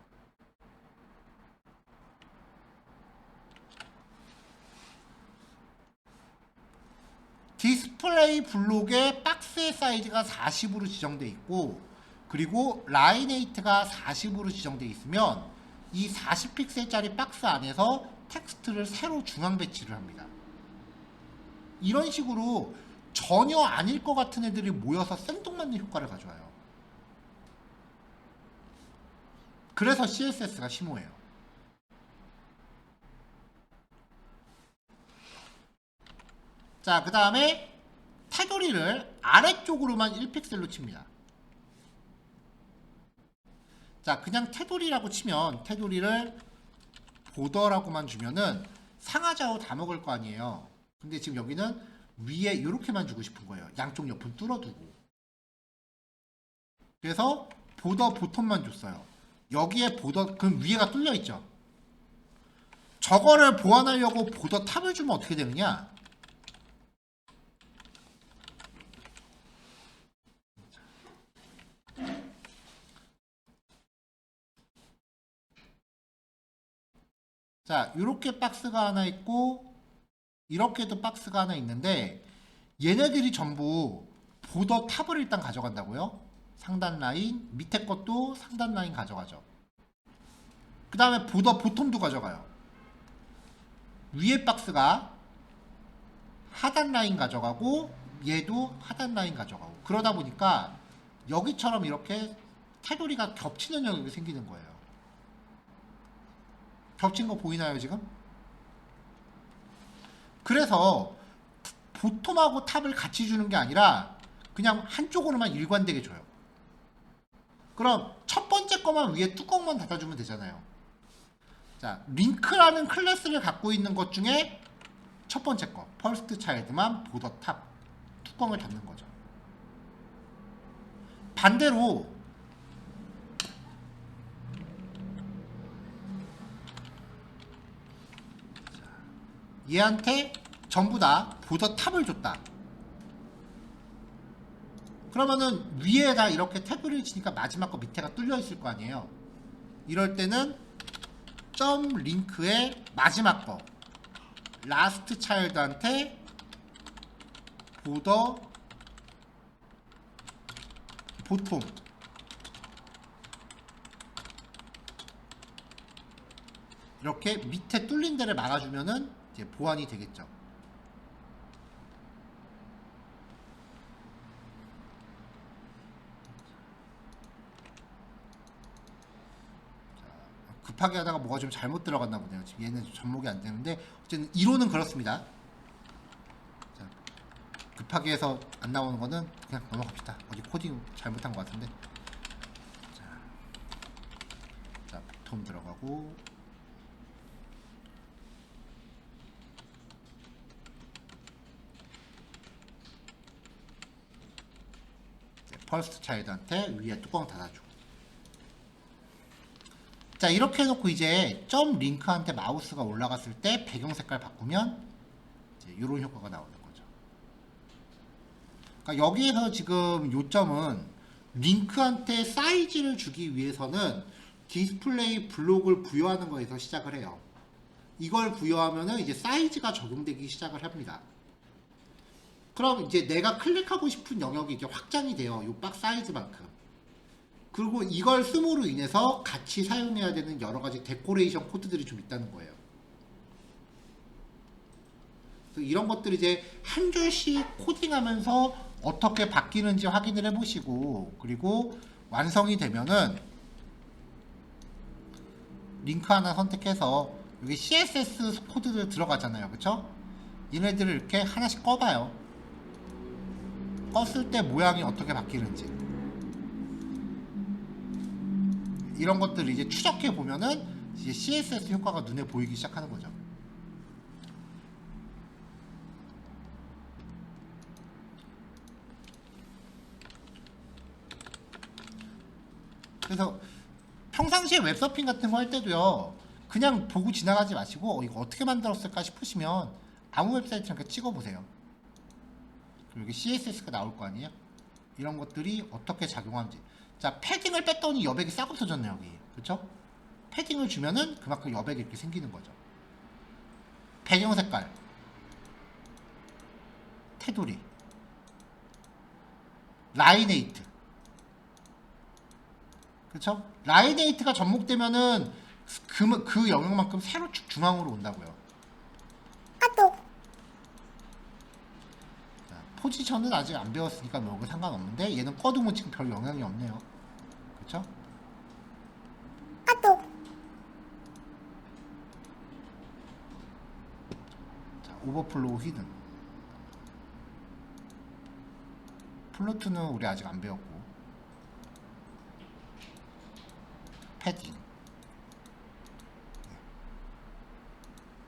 디스플레이 블록의 박스의 사이즈가 40으로 지정되어 있고 그리고 라인 웨이트가 40으로 지정되어 있으면 이 40픽셀짜리 박스 안에서 텍스트를 새로 중앙 배치를 합니다. 이런 식으로 전혀 아닐 것 같은 애들이 모여서 생뚱맞는 효과를 가져와요. 그래서 CSS가 심오해요. 자, 그 다음에 테두리를 아래쪽으로만 1픽셀로 칩니다. 자, 그냥 테두리라고 치면 테두리를 보더라고만 주면은 상하좌우 다 먹을 거 아니에요. 근데 지금 여기는 위에 이렇게만 주고 싶은 거예요. 양쪽 옆을 뚫어두고. 그래서 보더 보텀만 줬어요. 여기에 보더, 그럼 위에가 뚫려 있죠. 저거를 보완하려고 보더 탑을 주면 어떻게 되느냐? 자, 이렇게 박스가 하나 있고 이렇게도 박스가 하나 있는데 얘네들이 전부 보더 탑을 일단 가져간다고요. 상단 라인, 밑에 것도 상단 라인 가져가죠. 그 다음에 보더 보텀도 가져가요. 위에 박스가 하단 라인 가져가고 얘도 하단 라인 가져가고 그러다 보니까 여기처럼 이렇게 테두리가 겹치는 영역이 생기는 거예요. 겹친 거 보이나요 지금? 그래서 보톰하고 탑을 같이 주는 게 아니라 그냥 한쪽으로만 일관되게 줘요. 그럼 첫 번째 거만 위에 뚜껑만 닫아주면 되잖아요. 자, 링크라는 클래스를 갖고 있는 것 중에 첫 번째 거, 퍼스트 차일드만 보더 탑 뚜껑을 닫는 거죠. 반대로 얘한테 전부 다 보더 탑을 줬다. 그러면은 위에다 이렇게 태그를 치니까 마지막 거 밑에가 뚫려 있을 거 아니에요. 이럴 때는 점 링크의 마지막 거 라스트 차일드한테 보더 보통 이렇게 밑에 뚫린 데를 막아주면은 이제 보완이 되겠죠. 급하게 하다가 뭐가 좀 잘못 들어갔나 보네요. 지금 얘는 접목이 안 되는데 어쨌든 이론은 그렇습니다. 자, 급하게 해서 안 나오는 거는 그냥 넘어갑시다. 어디 코딩 잘못한 것 같은데. 자, 보톰 들어가고 퍼스트 차일드한테 위에 뚜껑 닫아주고. 자, 이렇게 해놓고 이제 점 링크한테 마우스가 올라갔을 때 배경 색깔 바꾸면 이제 이런 효과가 나오는 거죠. 그러니까 여기에서 지금 요점은 링크한테 사이즈를 주기 위해서는 디스플레이 블록을 부여하는 거에서 시작을 해요. 이걸 부여하면은 이제 사이즈가 적용되기 시작을 합니다. 그럼 이제 내가 클릭하고 싶은 영역이 이제 확장이 돼요. 요 박 사이즈만큼. 그리고 이걸 씀으로 인해서 같이 사용해야 되는 여러 가지 데코레이션 코드들이 좀 있다는 거예요. 그래서 이런 것들을 이제 한 줄씩 코딩하면서 어떻게 바뀌는지 확인을 해보시고, 그리고 완성이 되면은 링크 하나 선택해서 여기 CSS 코드들 들어가잖아요. 그쵸? 얘네들을 이렇게 하나씩 꺼봐요. 껐을 때 모양이 어떻게 바뀌는지 이런 것들을 이제 추적해 보면은 이제 CSS 효과가 눈에 보이기 시작하는 거죠. 그래서 평상시에 웹서핑 같은 거 할 때도요, 그냥 보고 지나가지 마시고 이거 어떻게 만들었을까 싶으시면 아무 웹사이트나 그냥 찍어보세요. 그리고 여기 CSS가 나올 거 아니에요? 이런 것들이 어떻게 작용하는지. 자, 패딩을 뺐더니 여백이 싹 없어졌네요, 여기. 그쵸? 패딩을 주면은 그만큼 여백이 이렇게 생기는 거죠. 배경 색깔, 테두리, 라이네이트. 그쵸? 라이네이트가 접목되면은 그 영역만큼 세로 쭉 중앙으로 온다고요. 포지션은 아직 안 배웠으니까 뭐 상관없는데 얘는 꺼두면 지금 별 영향이 없네요. 그쵸? 자, 오버플로우 히든. 플로트는 우리 아직 안 배웠고. 패딩.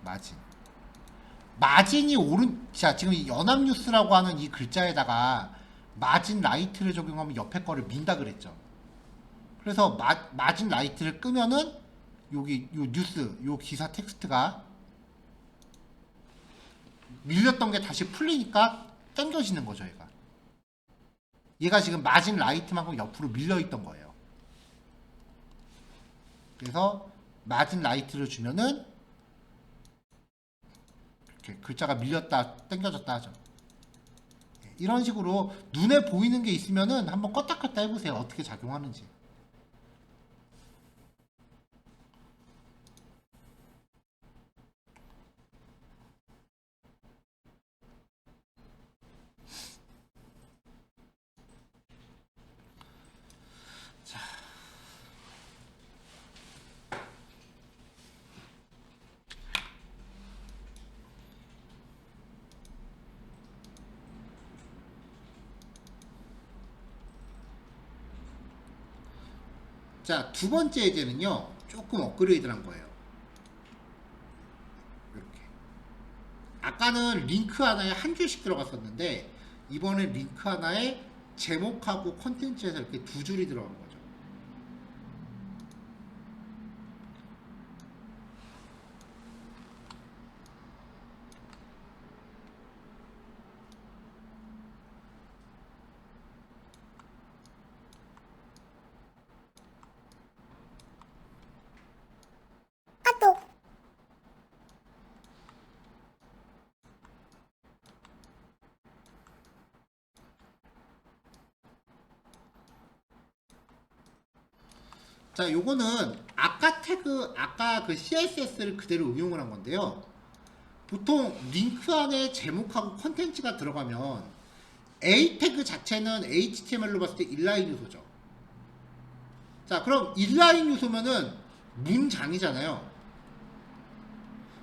마진. 마진이 자, 지금 이 연합뉴스라고 하는 이 글자에다가 마진 라이트를 적용하면 옆에 거를 민다 그랬죠. 그래서 마진 라이트를 끄면은 여기 요 뉴스, 요 기사 텍스트가 밀렸던 게 다시 풀리니까 당겨지는 거죠, 얘가. 얘가 지금 마진 라이트만큼 옆으로 밀려있던 거예요. 그래서 마진 라이트를 주면은 이렇게 글자가 밀렸다 당겨졌다 하죠. 이런 식으로 눈에 보이는 게 있으면은 한번 껐다 켰다 해보세요. 어떻게 작용하는지. 자, 두 번째 예제는요. 조금 업그레이드 한 거예요. 이렇게. 아까는 링크 하나에 한 줄씩 들어갔었는데 이번에 링크 하나에 제목하고 컨텐츠에서 이렇게 두 줄이 들어간 거죠. 자, 요거는 아까 태그, 아까 그 CSS를 그대로 응용을 한 건데요. 보통 링크 안에 제목하고 컨텐츠가 들어가면 A 태그 자체는 HTML로 봤을 때 인라인 요소죠. 자, 그럼 인라인 요소면은 문장이잖아요.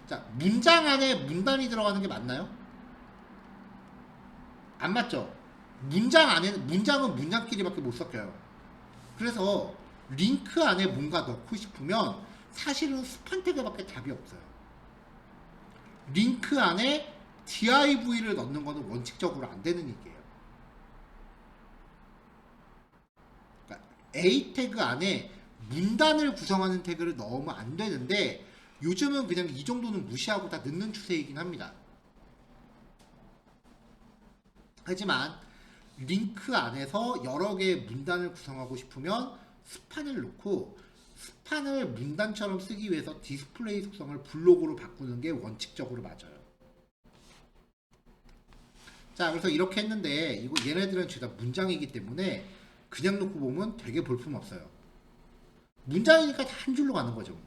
자, 문장 안에 문단이 들어가는 게 맞나요? 안 맞죠? 문장 안에는, 문장은 문장끼리밖에 못 섞여요. 그래서 링크 안에 뭔가 넣고 싶으면 사실은 스판 태그밖에 답이 없어요. 링크 안에 div를 넣는 거는 원칙적으로 안 되는 얘기예요. 그러니까 A 태그 안에 문단을 구성하는 태그를 넣으면 안 되는데 요즘은 그냥 이 정도는 무시하고 다 넣는 추세이긴 합니다. 하지만 링크 안에서 여러 개의 문단을 구성하고 싶으면 스판을 놓고 스판을 문단처럼 쓰기 위해서 디스플레이 속성을 블록으로 바꾸는 게 원칙적으로 맞아요. 자, 그래서 이렇게 했는데 이거 얘네들은 죄다 문장이기 때문에 그냥 놓고 보면 되게 볼품없어요. 문장이니까 다 한 줄로 가는 거죠.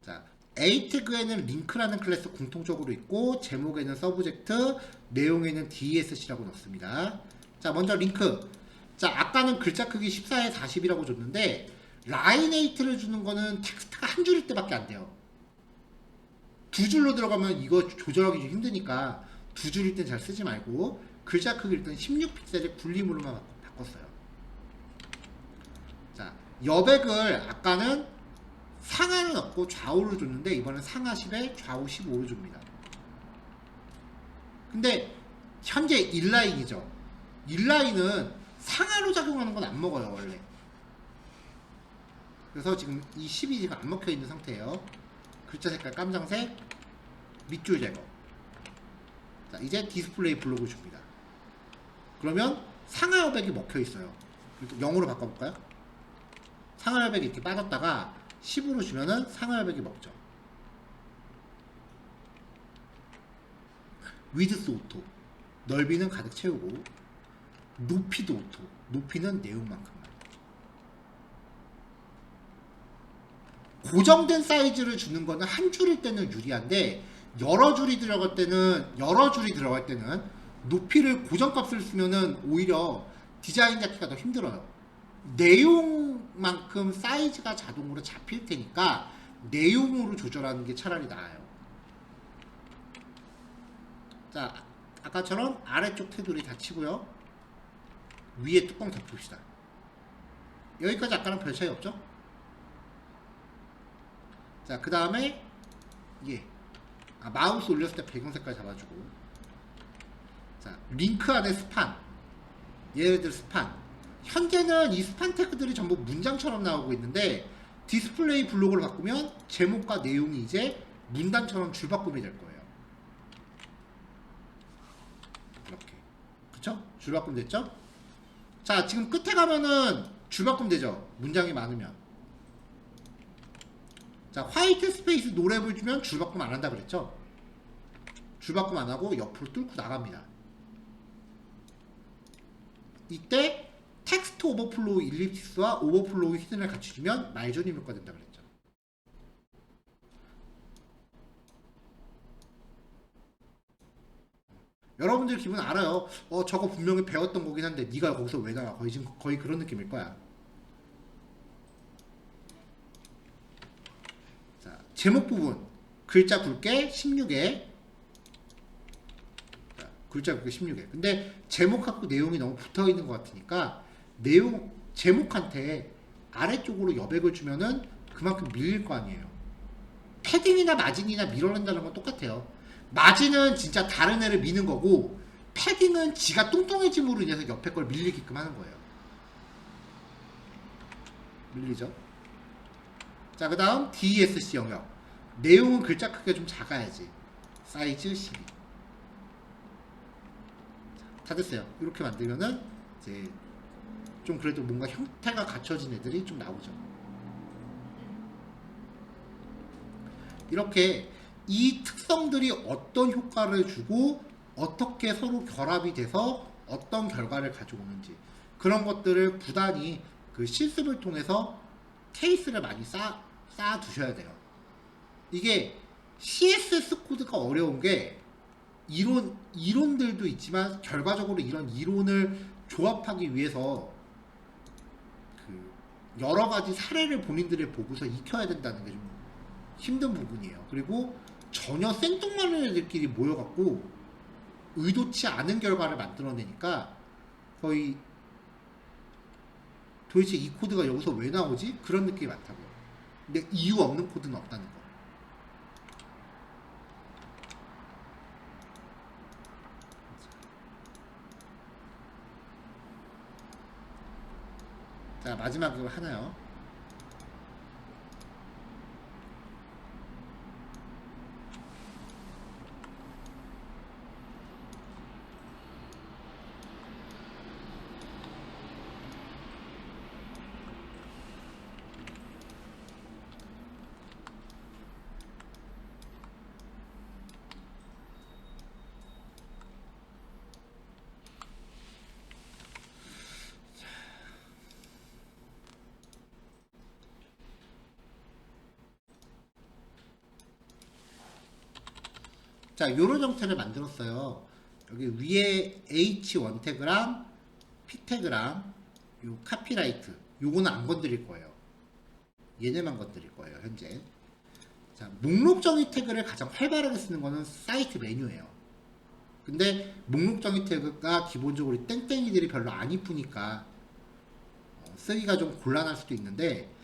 자, A 태그에는 링크라는 클래스 공통적으로 있고 제목에는 서브젝트, 내용에는 DESC라고 넣습니다. 자, 먼저 링크. 자, 아까는 글자 크기 14에 40이라고 줬는데 라인에이트를 주는 거는 텍스트가 한 줄일 때밖에 안 돼요. 두 줄로 들어가면 이거 조절하기 좀 힘드니까 두 줄일 땐 잘 쓰지 말고 글자 크기를 일단 16픽셀의 굴림으로만 바꿨어요. 자, 여백을 아까는 상하는 없고 좌우를 줬는데 이번엔 상하 10에 좌우 15를 줍니다. 근데 현재 인라인이죠. 인라인은 상하로 작용하는 건 안 먹어요 원래. 그래서 지금 이 10이 지금 안 먹혀 있는 상태예요. 글자 색깔 깜장색, 밑줄 제거. 자, 이제 디스플레이 블록을 줍니다. 그러면 상하 여백이 먹혀 있어요. 0으로 바꿔볼까요? 상하 여백이 이렇게 빠졌다가 10으로 주면은 상하 여백이 먹죠. 위드스 오토, 넓이는 가득 채우고 높이도 오토, 높이는 내용만큼만. 고정된 사이즈를 주는 거는 한 줄일 때는 유리한데 여러 줄이 들어갈 때는 높이를 고정값을 쓰면은 오히려 디자인 자체가 더 힘들어요. 내용만큼 사이즈가 자동으로 잡힐 테니까 내용으로 조절하는 게 차라리 나아요. 자, 아까처럼 아래쪽 테두리 닫히고요. 위에 뚜껑 덮읍시다. 여기까지 아까랑 별 차이 없죠? 자, 그 다음에 마우스 올렸을 때 배경 색깔 잡아주고, 자, 링크 안에 스판, 얘네들 스판. 현재는 이 스판 태그들이 전부 문장처럼 나오고 있는데 디스플레이 블록을 바꾸면 제목과 내용이 이제 문단처럼 줄바꿈이 될 거예요. 이렇게. 그쵸? 줄바꿈 됐죠? 자, 지금 끝에 가면은 줄바꿈 되죠? 문장이 많으면. 자, 화이트 스페이스 노랩을 주면 줄바꿈 안 한다 그랬죠? 줄바꿈 안 하고 옆으로 뚫고 나갑니다. 이때 텍스트 오버플로우 일립시스와 오버플로우 히든을 같이 주면 말존임 효과 된다 그랬죠. 여러분들 기분 알아요. 저거 분명히 배웠던 거긴 한데 네가 거기서 왜 나와? 거의 지금 거의 그런 느낌일 거야. 자, 제목 부분 글자 굵게 16에 글자 크기 16에. 근데 제목하고 내용이 너무 붙어 있는 것 같으니까 내용 제목한테 아래쪽으로 여백을 주면은 그만큼 밀릴 거 아니에요. 패딩이나 마진이나 밀어낸다는 건 똑같아요. 마진은 진짜 다른 애를 미는 거고 패딩은 지가 뚱뚱해짐으로 인해서 옆에 걸 밀리게끔 하는 거예요. 밀리죠? 자, 그 다음 DESC 영역. 내용은 글자 크기가 좀 작아야지. 사이즈 12. 다 됐어요. 이렇게 만들면은 이제 좀 그래도 뭔가 형태가 갖춰진 애들이 좀 나오죠. 이렇게 이 특성들이 어떤 효과를 주고 어떻게 서로 결합이 돼서 어떤 결과를 가져오는지 그런 것들을 부단히 그 실습을 통해서 케이스를 많이 쌓아 두셔야 돼요. 이게 CSS 코드가 어려운 게 이론들도 있지만 결과적으로 이런 이론을 조합하기 위해서 그 여러 가지 사례를 본인들이 보고서 익혀야 된다는 게 좀 힘든 부분이에요. 그리고 전혀 생뚱맞은 애들끼리 모여갖고 의도치 않은 결과를 만들어내니까 거의 도대체 이 코드가 여기서 왜 나오지? 그런 느낌이 많다고요. 근데 이유 없는 코드는 없다는 거. 자, 마지막으로 하나요. 자, 요런 형태를 만들었어요. 여기 위에 H1 태그랑 P 태그랑 요 카피라이트 요거는 안 건드릴 거예요. 얘네만 건드릴 거예요, 현재. 자, 목록 정의 태그를 가장 활발하게 쓰는 거는 사이트 메뉴예요. 근데 목록 정의 태그가 기본적으로 땡땡이들이 별로 안 이쁘니까 쓰기가 좀 곤란할 수도 있는데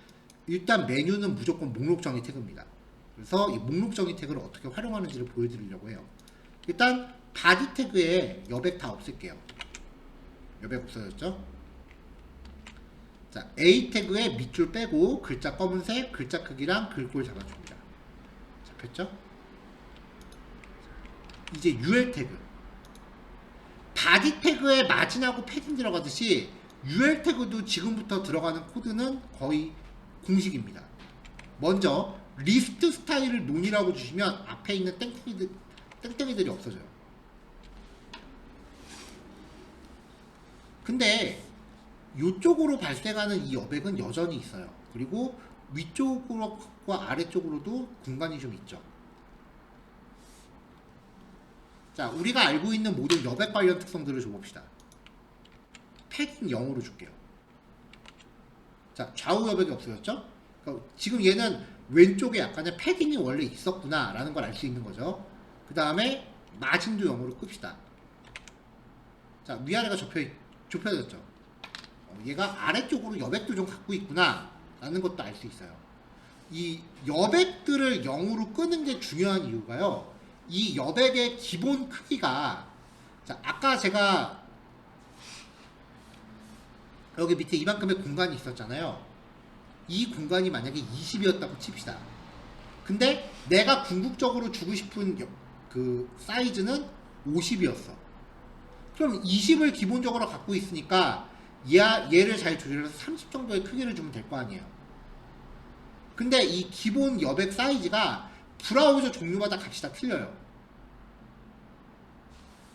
일단 메뉴는 무조건 목록 정의 태그입니다. 그래서 이 목록 정의 태그를 어떻게 활용하는지를 보여드리려고 해요. 일단 바디 태그에 여백 다 없앨게요. 여백 없어졌죠? 자, A 태그에 밑줄 빼고 글자 검은색, 글자 크기랑 글꼴 잡아줍니다. 잡혔죠? 이제 UL 태그. 바디 태그에 마진하고 패딩 들어가듯이 UL 태그도 지금부터 들어가는 코드는 거의 공식입니다. 먼저 리스트 스타일을 논이라고 주시면 앞에 있는 땡땡이들이 없어져요. 근데 이쪽으로 발생하는 이 여백은 여전히 있어요. 그리고 위쪽과 아래쪽으로도 공간이 좀 있죠. 자, 우리가 알고 있는 모든 여백 관련 특성들을 줘봅시다. 패딩 0으로 줄게요. 자, 좌우 여백이 없어졌죠? 그러니까 지금 얘는 왼쪽에 약간의 패딩이 원래 있었구나 라는 걸 알 수 있는 거죠. 그 다음에 마진도 0으로 끕시다. 자, 위아래가 좁혀졌죠. 얘가 아래쪽으로 여백도 좀 갖고 있구나 라는 것도 알 수 있어요. 이 여백들을 0으로 끄는 게 중요한 이유가요, 이 여백의 기본 크기가, 자, 아까 제가 여기 밑에 이만큼의 공간이 있었잖아요. 이 공간이 만약에 20이었다고 칩시다. 근데 내가 궁극적으로 주고 싶은 그 사이즈는 50이었어. 그럼 20을 기본적으로 갖고 있으니까 얘를 잘 조절해서 30 정도의 크기를 주면 될 거 아니에요. 근데 이 기본 여백 사이즈가 브라우저 종류마다 값이 다 틀려요.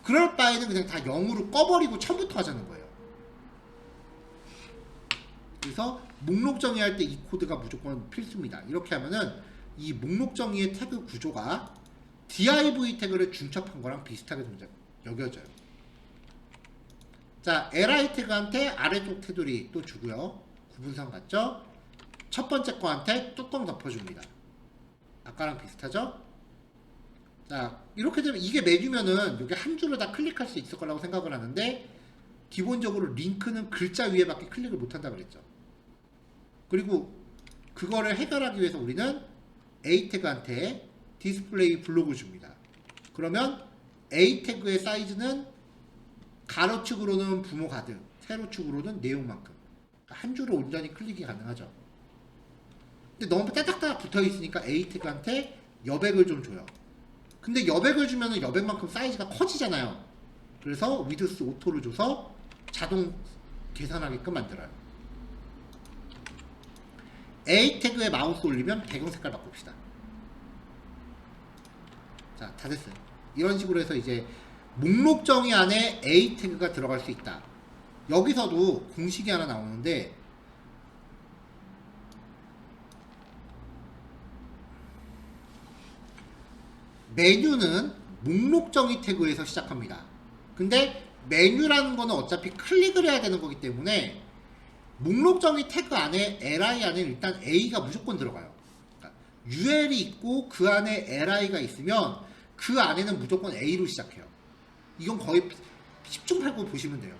그럴 바에는 그냥 다 0으로 꺼버리고 처음부터 하자는 거예요. 그래서 목록 정의할 때 이 코드가 무조건 필수입니다. 이렇게 하면은 이 목록 정의의 태그 구조가 div 태그를 중첩한 거랑 비슷하게 여겨져요. 자, li 태그한테 아래쪽 테두리 또 주고요. 구분선 같죠? 첫 번째 거한테 뚜껑 덮어줍니다. 아까랑 비슷하죠? 자, 이렇게 되면 이게 메뉴면은 여기 한 줄을 다 클릭할 수 있을 거라고 생각을 하는데 기본적으로 링크는 글자 위에밖에 클릭을 못 한다 그랬죠. 그리고 그거를 해결하기 위해서 우리는 A 태그한테 디스플레이 블록을 줍니다. 그러면 A 태그의 사이즈는 가로축으로는 부모 가득, 세로축으로는 내용만큼. 그러니까 한 줄을 온전히 클릭이 가능하죠. 근데 너무 따닥따닥 붙어 있으니까 A 태그한테 여백을 좀 줘요. 근데 여백을 주면은 여백만큼 사이즈가 커지잖아요. 그래서 위드스 오토를 줘서 자동 계산하게끔 만들어요. A 태그에 마우스 올리면 배경 색깔 바꿉시다. 자, 다 됐어요. 이런 식으로 해서 이제 목록 정의 안에 A 태그가 들어갈 수 있다. 여기서도 공식이 하나 나오는데 메뉴는 목록 정의 태그에서 시작합니다. 근데 메뉴라는 거는 어차피 클릭을 해야 되는 거기 때문에 목록 정의 태그 안에 li 안에 일단 a가 무조건 들어가요. 그러니까 ul이 있고 그 안에 li가 있으면 그 안에는 무조건 a로 시작해요. 이건 거의 10중 8구 보시면 돼요.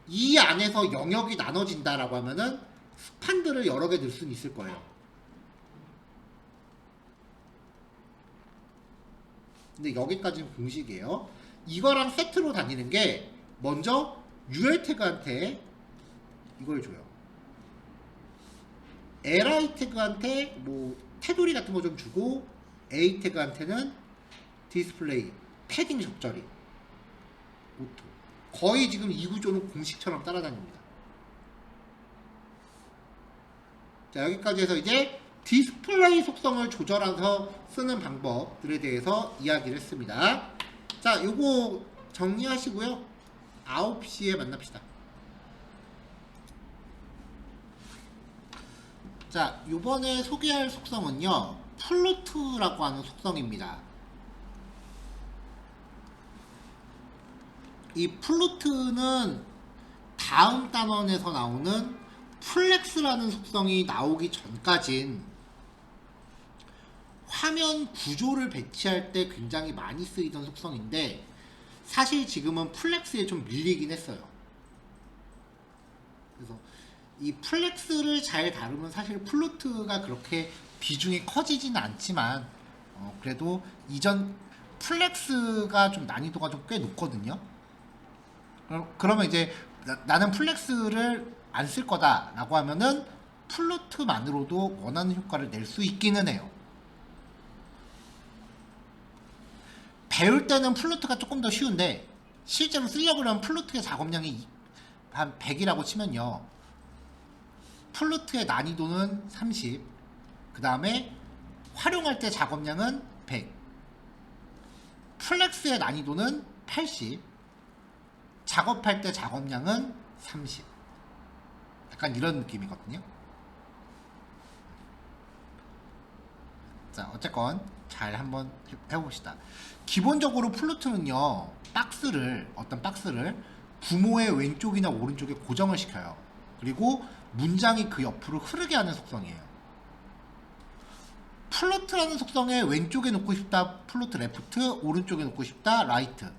이 안에서 영역이 나눠진다라고 하면은 스판들을 여러 개 넣을 수는 있을 거예요. 근데 여기까지는 공식이에요. 이거랑 세트로 다니는 게 먼저 ul 태그한테 이걸 줘요. li 태그한테 뭐 테두리 같은 거 좀 주고 a 태그한테는 디스플레이 패딩 적절히 오토. 거의 지금 이 구조는 공식처럼 따라다닙니다. 자, 여기까지 해서 이제 디스플레이 속성을 조절해서 쓰는 방법들에 대해서 이야기를 했습니다. 자, 요거 정리하시고요. 9시에 만납시다. 자, 요번에 소개할 속성은요, 플루트라고 하는 속성입니다. 이 플루트는 다음 단원에서 나오는 플렉스라는 속성이 나오기 전까진 화면 구조를 배치할 때 굉장히 많이 쓰이던 속성인데 사실 지금은 플렉스에 좀 밀리긴 했어요. 그래서 이 플렉스를 잘 다루면 사실 플루트가 그렇게 비중이 커지지는 않지만 그래도 이전 플렉스가 좀 난이도가 좀 꽤 높거든요. 그러면 이제 나는 플렉스를 안 쓸 거다 라고 하면은 플루트만으로도 원하는 효과를 낼 수 있기는 해요. 배울 때는 플루트가 조금 더 쉬운데 실제로 쓰려고 하면 플루트의 작업량이 한 100이라고 치면요, 플루트의 난이도는 30, 그 다음에 활용할 때 작업량은 100, 플렉스의 난이도는 80, 작업할 때 작업량은 30. 약간 이런 느낌이거든요. 자, 어쨌건 잘 한번 해봅시다. 기본적으로 플루트는요, 어떤 박스를 부모의 왼쪽이나 오른쪽에 고정을 시켜요. 그리고 문장이 그 옆으로 흐르게 하는 속성이에요. 플루트라는 속성에 왼쪽에 놓고 싶다 플루트 레프트, 오른쪽에 놓고 싶다 라이트.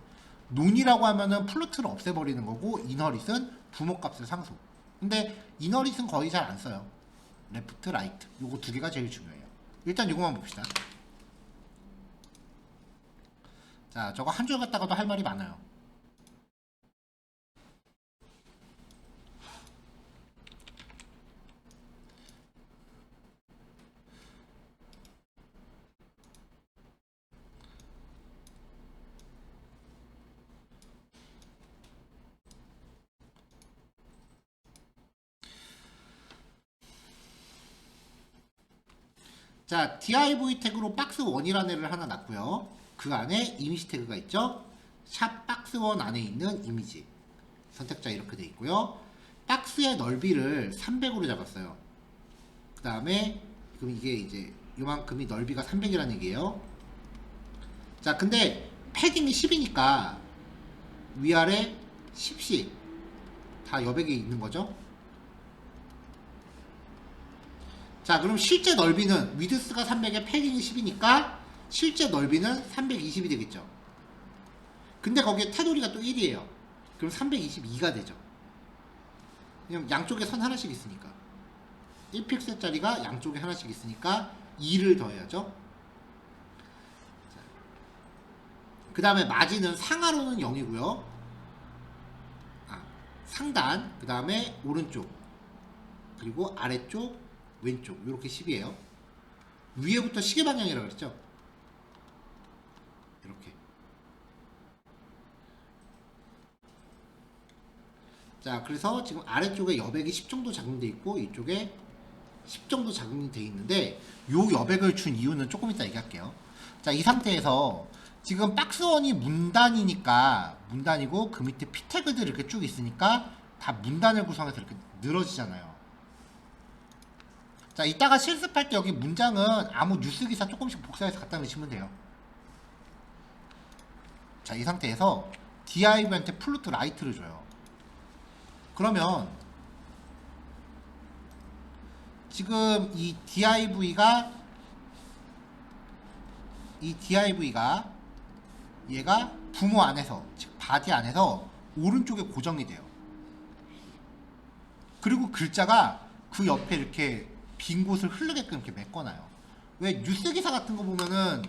논이라고 하면은 플루트를 없애버리는 거고, 이너릿은 부모값을 상속. 근데 이너릿은 거의 잘 안 써요. 레프트, 라이트. 요거 두 개가 제일 중요해요. 일단 요거만 봅시다. 자, 저거 한 줄 갖다가도 할 말이 많아요. 자, div 태그로 박스1이라는 애를 하나 놨고요. 그 안에 이미지 태그가 있죠. 샵 박스1 안에 있는 이미지 선택자 이렇게 돼 있고요. 박스의 넓이를 300으로 잡았어요. 그 다음에 그럼 이게 이제 요만큼이 넓이가 300이라는 얘기예요. 자, 근데 패딩이 10이니까 위아래 10씩 다 여백이 있는 거죠. 자, 그럼 실제 넓이는 위드스가 300에 패딩이 10이니까 실제 넓이는 320이 되겠죠. 근데 거기에 테두리가 또 1이에요. 그럼 322가 되죠. 왜냐면 양쪽에 선 하나씩 있으니까. 1픽셀짜리가 양쪽에 하나씩 있으니까 2를 더해야죠. 그 다음에 마진은 상하로는 0이고요. 상단, 그 다음에 오른쪽, 그리고 아래쪽, 왼쪽 이렇게 10이에요. 위에부터 시계 방향이라고 그랬죠. 이렇게. 자, 그래서 지금 아래쪽에 여백이 10 정도 작용돼 있고 이쪽에 10 정도 작용이 돼 있는데 요 여백을 준 이유는 조금 이따 얘기할게요. 자, 이 상태에서 지금 박스원이 문단이고 그 밑에 피태그들이 이렇게 쭉 있으니까 다 문단을 구성해서 이렇게 늘어지잖아요. 자, 이따가 실습할 때 여기 문장은 아무 뉴스 기사 조금씩 복사해서 갖다 넣으시면 돼요. 자, 이 상태에서 div한테 플루트 라이트를 줘요. 그러면 지금 이 div가 얘가 부모 안에서, 즉 바디 안에서 오른쪽에 고정이 돼요. 그리고 글자가 그 옆에 이렇게 빈 곳을 흐르게끔 이렇게 메꿔놔요. 왜 뉴스 기사 같은 거 보면은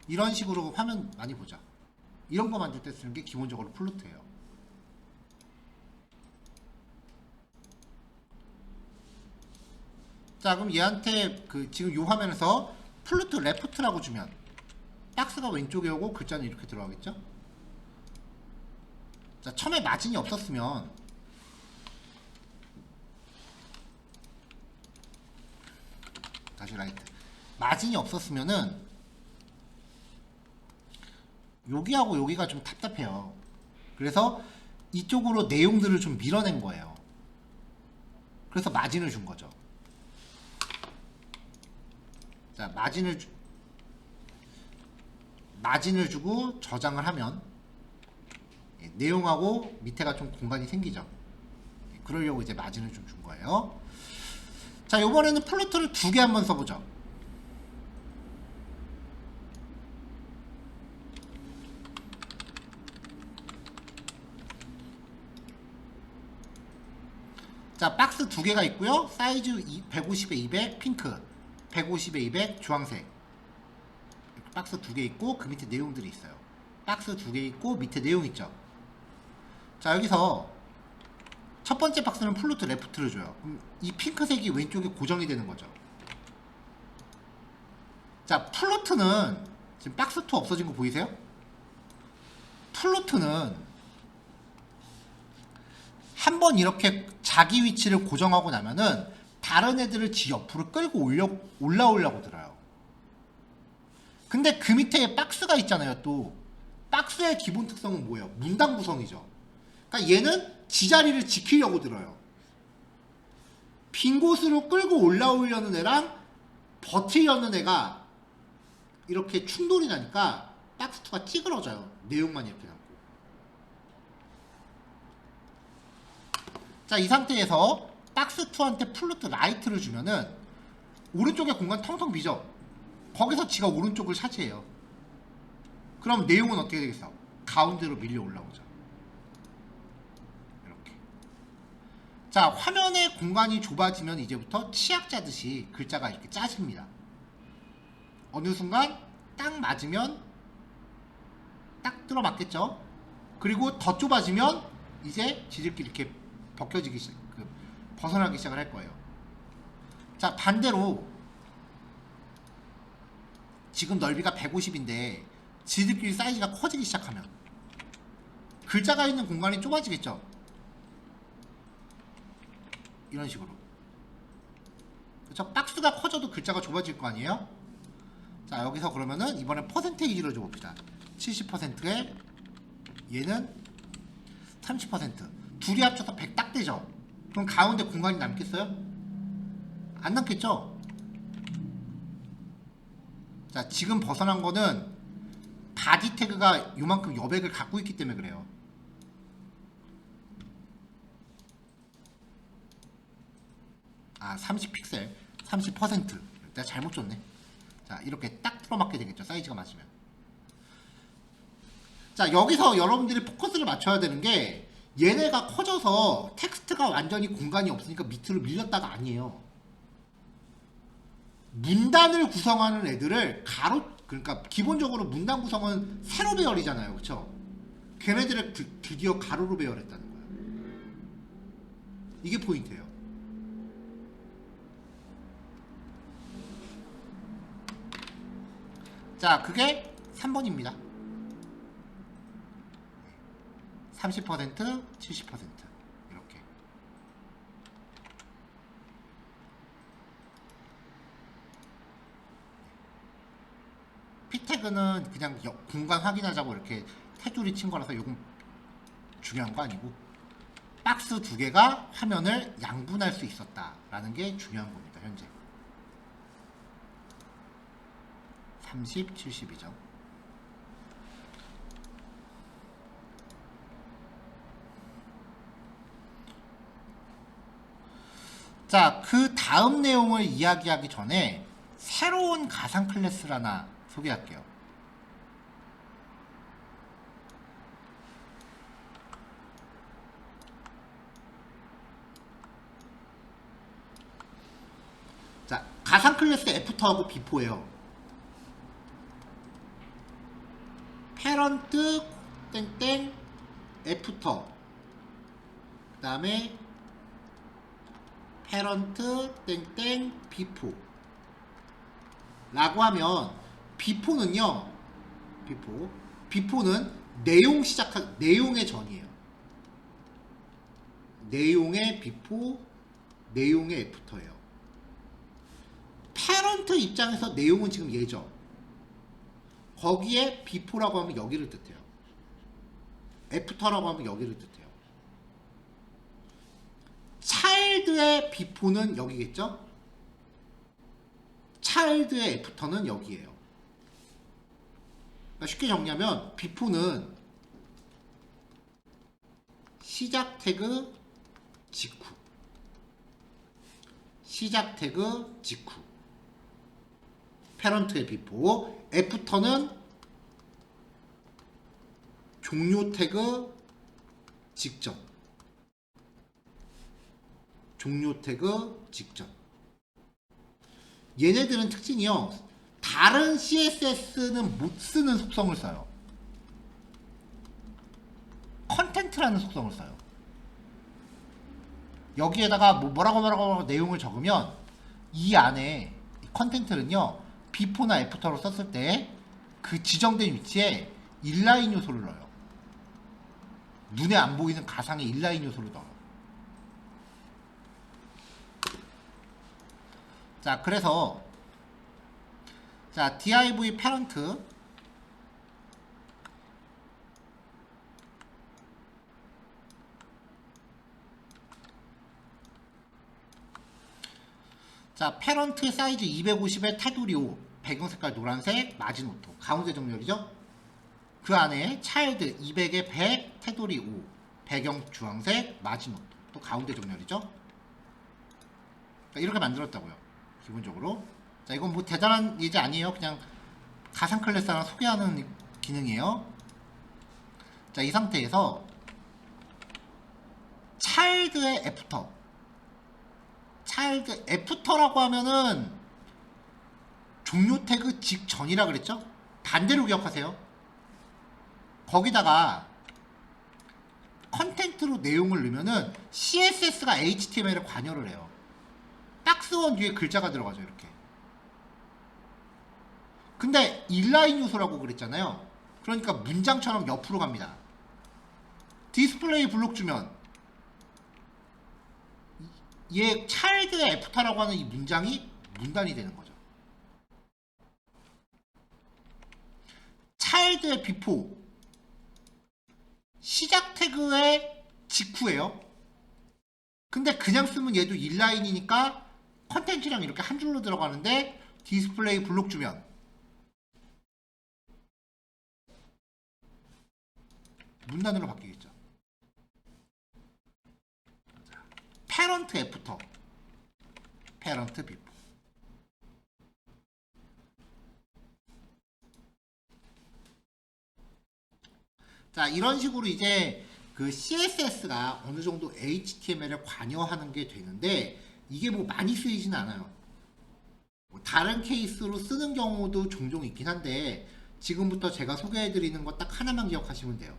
이런 식으로 화면 많이 보자. 이런 거 만들 때 쓰는 게 기본적으로 플루트예요. 자, 그럼 얘한테 지금 이 화면에서 플루트 레프트라고 주면 박스가 왼쪽에 오고 글자는 이렇게 들어가겠죠? 자, 처음에 마진이 없었으면 다시 라이트. 마진이 없었으면은 여기하고 여기가 좀 답답해요. 그래서 이쪽으로 내용들을 좀 밀어낸 거예요. 그래서 마진을 준 거죠. 자, 마진을 주고 저장을 하면 내용하고 밑에가 좀 공간이 생기죠. 그러려고 이제 마진을 좀 준 거예요. 자, 이번에는 플루트를 2개 한번 써보죠. 자, 박스 2개가 있고요. 사이즈 150에 200 핑크, 150에 200 주황색. 박스 2개 있고 그 밑에 내용들이 있어요. 박스 2개 있고 밑에 내용 있죠. 자, 여기서 첫 번째 박스는 플루트 레프트를 줘요. 그럼 이 핑크색이 왼쪽에 고정이 되는 거죠. 자, 플루트는 지금 박스 2 없어진 거 보이세요? 플루트는 한번 이렇게 자기 위치를 고정하고 나면은 다른 애들을 지 옆으로 끌고 올라오려고 들어요. 근데 그 밑에 박스가 있잖아요. 또 박스의 기본 특성은 뭐예요? 문단 구성이죠. 그러니까 얘는 지 자리를 지키려고 들어요. 빈 곳으로 끌고 올라오려는 애랑 버티려는 애가 이렇게 충돌이 나니까 박스2가 찌그러져요. 내용만 이렇게 남고. 자, 이 상태에서 박스2한테 플루트 라이트를 주면은 오른쪽에 공간 텅텅 비죠. 거기서 지가 오른쪽을 차지해요. 그럼 내용은 어떻게 되겠어? 가운데로 밀려 올라오죠. 이렇게. 자, 화면의 공간이 좁아지면 이제부터 치약 짜듯이 글자가 이렇게 짜집니다. 어느 순간 딱 맞으면 딱 들어맞겠죠? 그리고 더 좁아지면 이제 지들끼리 이렇게 벗어나기 시작을 할 거예요. 자, 반대로 지금 넓이가 150인데 지들끼리 사이즈가 커지기 시작하면 글자가 있는 공간이 좁아지겠죠? 이런 식으로. 그렇죠? 박스가 커져도 글자가 좁아질 거 아니에요? 자, 여기서 그러면은 이번엔 퍼센테이지로 줘봅시다. 70%에 얘는 30%. 둘이 합쳐서 100 딱 되죠? 그럼 가운데 공간이 남겠어요? 안 남겠죠? 자, 지금 벗어난 거는 바디 태그가 요만큼 여백을 갖고 있기 때문에 그래요. 아, 30픽셀 30%. 내가 잘못 줬네. 자, 이렇게 딱 틀어맞게 되겠죠. 사이즈가 맞으면. 자, 여기서 여러분들이 포커스를 맞춰야 되는 게 얘네가 커져서 텍스트가 완전히 공간이 없으니까 밑으로 밀렸다가 아니에요. 문단을 구성하는 애들을 그러니까 기본적으로 문단 구성은 세로 배열이잖아요. 그쵸? 걔네들을 드디어 가로로 배열했다는 거야. 이게 포인트예요. 자, 그게 3번입니다. 30%, 70% 이렇게. 피태그는 그냥 공간 확인하자고 이렇게 테두리 친 거라서 요건 중요한 거 아니고 박스 두 개가 화면을 양분할 수 있었다라는 게 중요한 겁니다. 현재 30, 70이죠. 자, 그 다음 내용을 이야기하기 전에 새로운 가상 클래스를 하나 소개할게요. 자, 가상 클래스 애프터하고 비포예요. 패런트 땡땡 애프터, 그 다음에 패런트 땡땡 비포 라고 하면 비포는요, 비포는 내용의 전이에요. 내용의 비포, 내용의 애프터예요. 패런트 입장에서 내용은 지금 얘죠. 거기에 비포라고 하면 여기를 뜻해요. 애프터라고 하면 여기를 뜻해요. 차일드의 비포는 여기겠죠? 차일드의 애프터는 여기에요. 그러니까 쉽게 정리하면 비포는 시작 태그 직후, 시작 태그 직후. 패런트의 비포, 애프터는 종료 태그 직전, 종료 태그 직전. 얘네들은 특징이요, 다른 CSS는 못 쓰는 속성을 써요. 컨텐트라는 속성을 써요. 여기에다가 뭐라고 내용을 적으면 이 안에 컨텐트는요, 비포나 애프터로 썼을 때 그 지정된 위치에 인라인 요소를 넣어요. 눈에 안 보이는 가상의 인라인 요소를 넣어요. 자, 그래서 자, div parent 자, 패런트 사이즈 250에 테두리 5, 배경 색깔 노란색, 마진 오토, 가운데 정렬이죠. 그 안에 차일드 200에 100, 테두리 5, 배경 주황색, 마진 오토, 또 가운데 정렬이죠. 그러니까 이렇게 만들었다고요, 기본적으로. 자, 이건 뭐 대단한 예제 아니에요. 그냥 가상 클래스 하나 소개하는 기능이에요. 자, 이 상태에서 차일드의 애프터, 차일드 애프터라고 하면은 종료 태그 직전이라 그랬죠? 반대로 기억하세요. 거기다가 컨텐트로 내용을 넣으면은 CSS가 HTML에 관여를 해요. 박스원 뒤에 글자가 들어가죠, 이렇게. 근데 인라인 요소라고 그랬잖아요. 그러니까 문장처럼 옆으로 갑니다. 디스플레이 블록 주면 얘 차일드의 애프터라고 하는 이 문장이 문단이 되는 거죠. 차일드의 비포, 시작 태그의 직후예요. 근데 그냥 쓰면 얘도 인라인이니까 컨텐츠랑 이렇게 한 줄로 들어가는데 디스플레이 블록 주면 문단으로 바뀌겠죠. 패런트 애프터, 패런트 비포. 자, 이런 식으로 이제 그 CSS가 어느 정도 HTML에 관여하는 게 되는데 이게 뭐 많이 쓰이지는 않아요. 뭐 다른 케이스로 쓰는 경우도 종종 있긴 한데 지금부터 제가 소개해드리는 거 딱 하나만 기억하시면 돼요.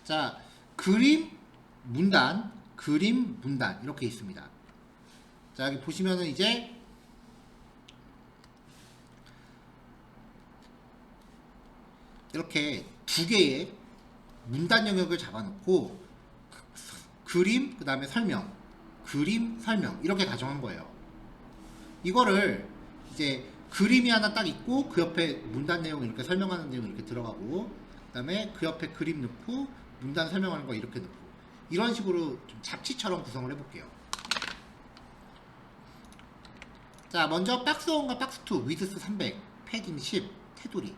자, 그림, 문단 이렇게 있습니다. 자, 여기 보시면은 이제 이렇게 두 개의 문단 영역을 잡아놓고 그림, 그 다음에 설명, 그림, 설명 이렇게 가정한 거예요. 이거를 이제 그림이 하나 딱 있고 그 옆에 문단 내용 이렇게 설명하는 내용 이렇게 들어가고 그 다음에 그 옆에 그림 넣고 문단 설명하는 거 이렇게 넣고 이런 식으로 좀 잡지처럼 구성을 해볼게요. 자, 먼저 박스1과 박스2 위드스 300 패딩 10 테두리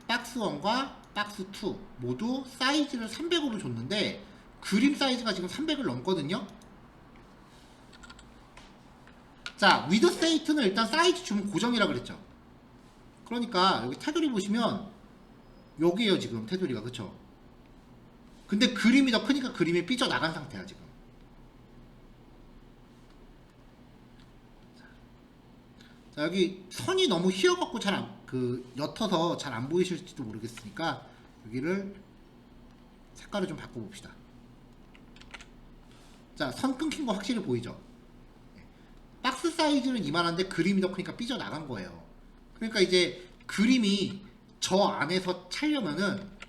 박스1과 박스2 모두 사이즈를 300으로 줬는데 그림 사이즈가 지금 300을 넘거든요. 자, 위드 스테이트는 일단 사이즈 주문 고정이라 그랬죠. 그러니까 여기 테두리 보시면 여기에요 지금 테두리가. 그쵸? 근데 그림이 더 크니까 그림이 삐져나간 상태야 지금. 자, 여기 선이 너무 휘어갖고 옅어서 잘 안 보이실지도 모르겠으니까 여기를 색깔을 좀 바꿔봅시다. 자, 선 끊긴 거 확실히 보이죠? 박스 사이즈는 이만한데 그림이 더 크니까 삐져나간 거예요. 그러니까 이제 그림이 저 안에서 차려면은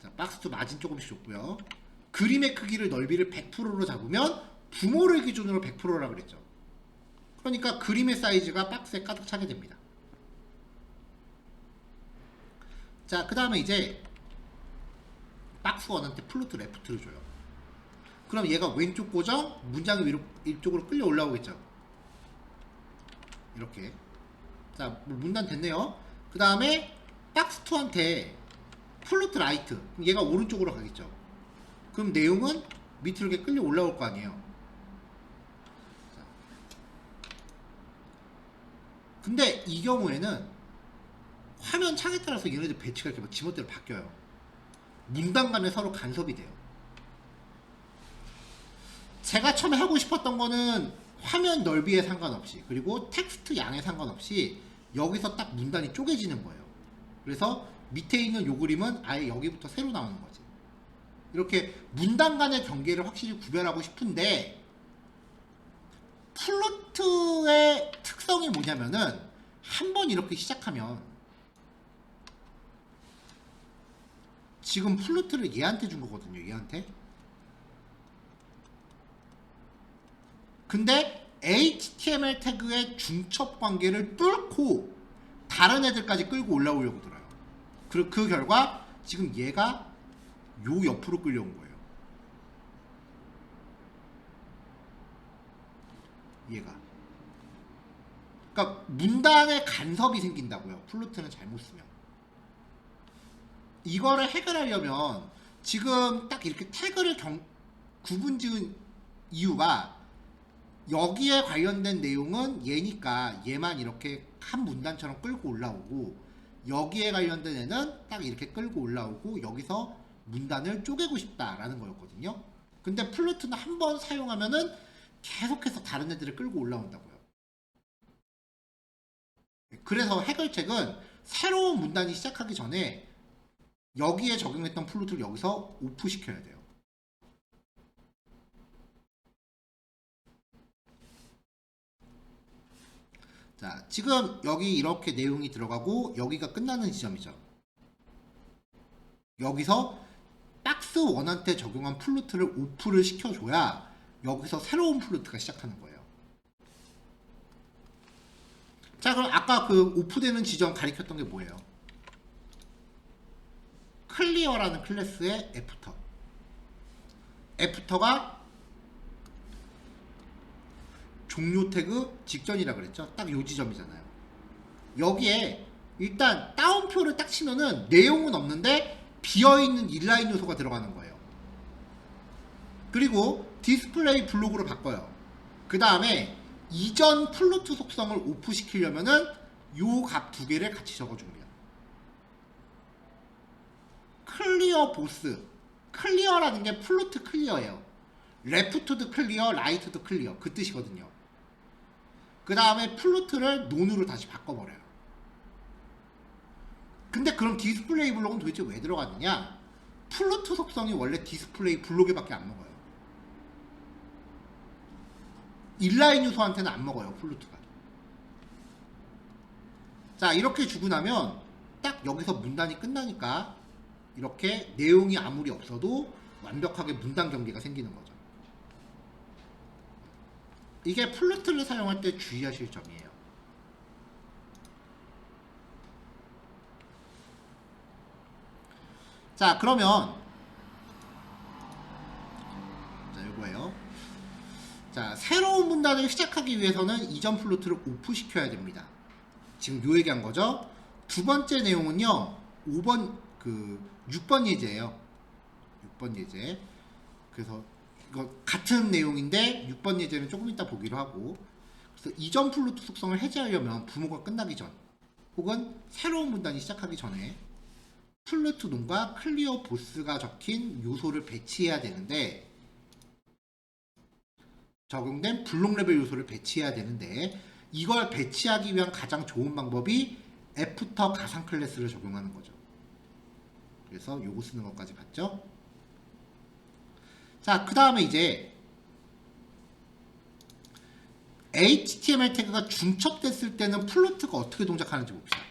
자, 박스2 마진 조금씩 줬고요. 그림의 크기를 넓이를 100%로 잡으면 부모를 기준으로 100%라 그랬죠. 그러니까 그림의 사이즈가 박스에 가득 차게 됩니다. 자, 그 다음에 이제 박스1한테 플루트 레프트를 줘요. 그럼 얘가 왼쪽 고정, 문장이 위로 이쪽으로 끌려 올라오겠죠. 이렇게. 자, 뭐 문단 됐네요. 그 다음에 박스2한테 플루트 라이트. 그럼 얘가 오른쪽으로 가겠죠. 그럼 내용은 밑으로 이렇게 끌려 올라올 거 아니에요. 자. 근데 이 경우에는 화면 창에 따라서 얘네들 배치가 이렇게 막 지멋대로 바뀌어요. 문단 간에 서로 간섭이 돼요. 제가 처음에 하고 싶었던 거는 화면 넓이에 상관없이 그리고 텍스트 양에 상관없이 여기서 딱 문단이 쪼개지는 거예요. 그래서 밑에 있는 요 그림은 아예 여기부터 새로 나오는 거지. 이렇게 문단 간의 경계를 확실히 구별하고 싶은데 플루트의 특성이 뭐냐면은 한번 이렇게 시작하면 지금 플루트를 얘한테 준 거거든요. 얘한테. 근데 HTML 태그의 중첩 관계를 뚫고 다른 애들까지 끌고 올라오려고 들어요. 그 결과 지금 얘가 요 옆으로 끌려온 거예요. 얘가. 그러니까 문단에 간섭이 생긴다고요. 플루트는 잘못 쓰면. 이거를 해결하려면 지금 딱 이렇게 태그를 구분 지은 이유가 여기에 관련된 내용은 얘니까 얘만 이렇게 한 문단처럼 끌고 올라오고 여기에 관련된 애는 딱 이렇게 끌고 올라오고 여기서 문단을 쪼개고 싶다라는 거였거든요. 근데 플루트는 한 번 사용하면은 계속해서 다른 애들을 끌고 올라온다고요. 그래서 해결책은 새로운 문단이 시작하기 전에 여기에 적용했던 플루트를 여기서 오프 시켜야 돼요. 자, 지금 여기 이렇게 내용이 들어가고 여기가 끝나는 지점이죠. 여기서 박스 1한테 적용한 플루트를 오프를 시켜줘야 여기서 새로운 플루트가 시작하는 거예요. 자, 그럼 아까 그 오프되는 지점 가리켰던 게 뭐예요? 클리어라는 클래스의 애프터. 애프터가 종료 태그 직전이라 그랬죠. 딱 요 지점이잖아요. 여기에 일단 다운표를 딱 치면은 내용은 없는데 비어있는 인라인 요소가 들어가는 거예요. 그리고 디스플레이 블록으로 바꿔요. 그 다음에 이전 플루트 속성을 오프 시키려면은 요 값 두 개를 같이 적어줍니다. 클리어 보스. 클리어라는 게 플루트 클리어예요. 레프트도 클리어, 라이트도 클리어. 그 뜻이거든요. 그 다음에 플루트를 논으로 다시 바꿔버려요. 근데 그럼 디스플레이 블록은 도대체 왜 들어갔느냐? 플루트 속성이 원래 디스플레이 블록에밖에 안 먹어요. 인라인 요소한테는 안 먹어요, 플루트가. 자, 이렇게 주고 나면 딱 여기서 문단이 끝나니까 이렇게 내용이 아무리 없어도 완벽하게 문단 경계가 생기는 거죠. 이게 플루트를 사용할 때 주의하실 점이에요. 자, 그러면 자, 이거예요. 자, 새로운 문단을 시작하기 위해서는 이전 플루트를 오프 시켜야 됩니다. 지금 요 얘기한 거죠. 두 번째 내용은요. 6번 예제예요. 6번 예제. 그래서 이거 같은 내용인데 6번 예제는 조금 이따 보기로 하고, 그래서 이전 플루트 속성을 해제하려면 부모가 끝나기 전 혹은 새로운 문단이 시작하기 전에 플루트 논과 클리어 보스가 적힌 요소를 배치해야 되는데, 적용된 블록 레벨 요소를 배치해야 되는데, 이걸 배치하기 위한 가장 좋은 방법이 애프터 가상 클래스를 적용하는 거죠. 그래서 요거 쓰는 것까지 봤죠? 자, 그 다음에 이제 HTML 태그가 중첩됐을 때는 플루트가 어떻게 동작하는지 봅시다.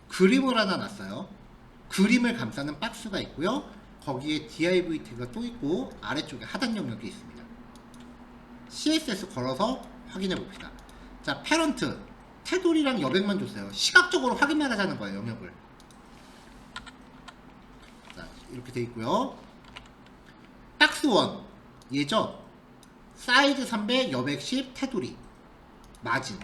그림을 하나 놨어요. 그림을 감싸는 박스가 있고요. 거기에 div 태그가 또 있고 아래쪽에 하단 영역이 있습니다. css 걸어서 확인해 봅시다. 자, 패런트 테두리랑 여백만 줬어요. 시각적으로 확인만 하자는 거예요, 영역을. 자, 이렇게 돼 있고요. 박스 1 얘죠. 사이즈 300, 여백 10, 테두리, 마진.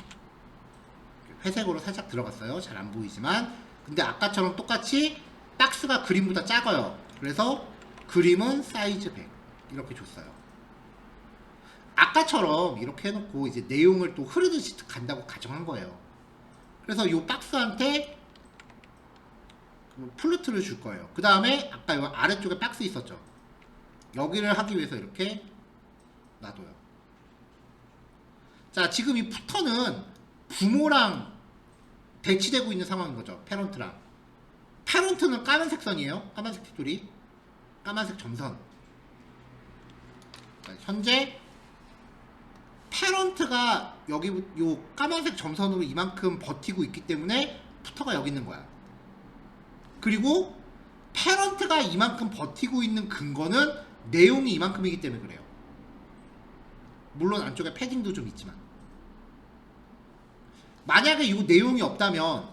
회색으로 살짝 들어갔어요. 잘 안 보이지만. 근데 아까처럼 똑같이 박스가 그림보다 작아요. 그래서 그림은 사이즈 100 이렇게 줬어요. 아까처럼 이렇게 해놓고 이제 내용을 또 흐르듯이 간다고 가정한 거예요. 그래서 이 박스한테 플루트를 줄 거예요. 그 다음에 아까 이 아래쪽에 박스 있었죠. 여기를 하기 위해서 이렇게 놔둬요. 자, 지금 이 푸터는 부모랑 대치되고 있는 상황인 거죠. 패런트랑. 패런트는 까만색 선이에요. 까만색 테두리, 까만색 점선. 자, 현재 패런트가 여기 요 까만색 점선으로 이만큼 버티고 있기 때문에 푸터가 여기 있는 거야. 그리고 패런트가 이만큼 버티고 있는 근거는 내용이 이만큼이기 때문에 그래요. 물론 안쪽에 패딩도 좀 있지만. 만약에 이 내용이 없다면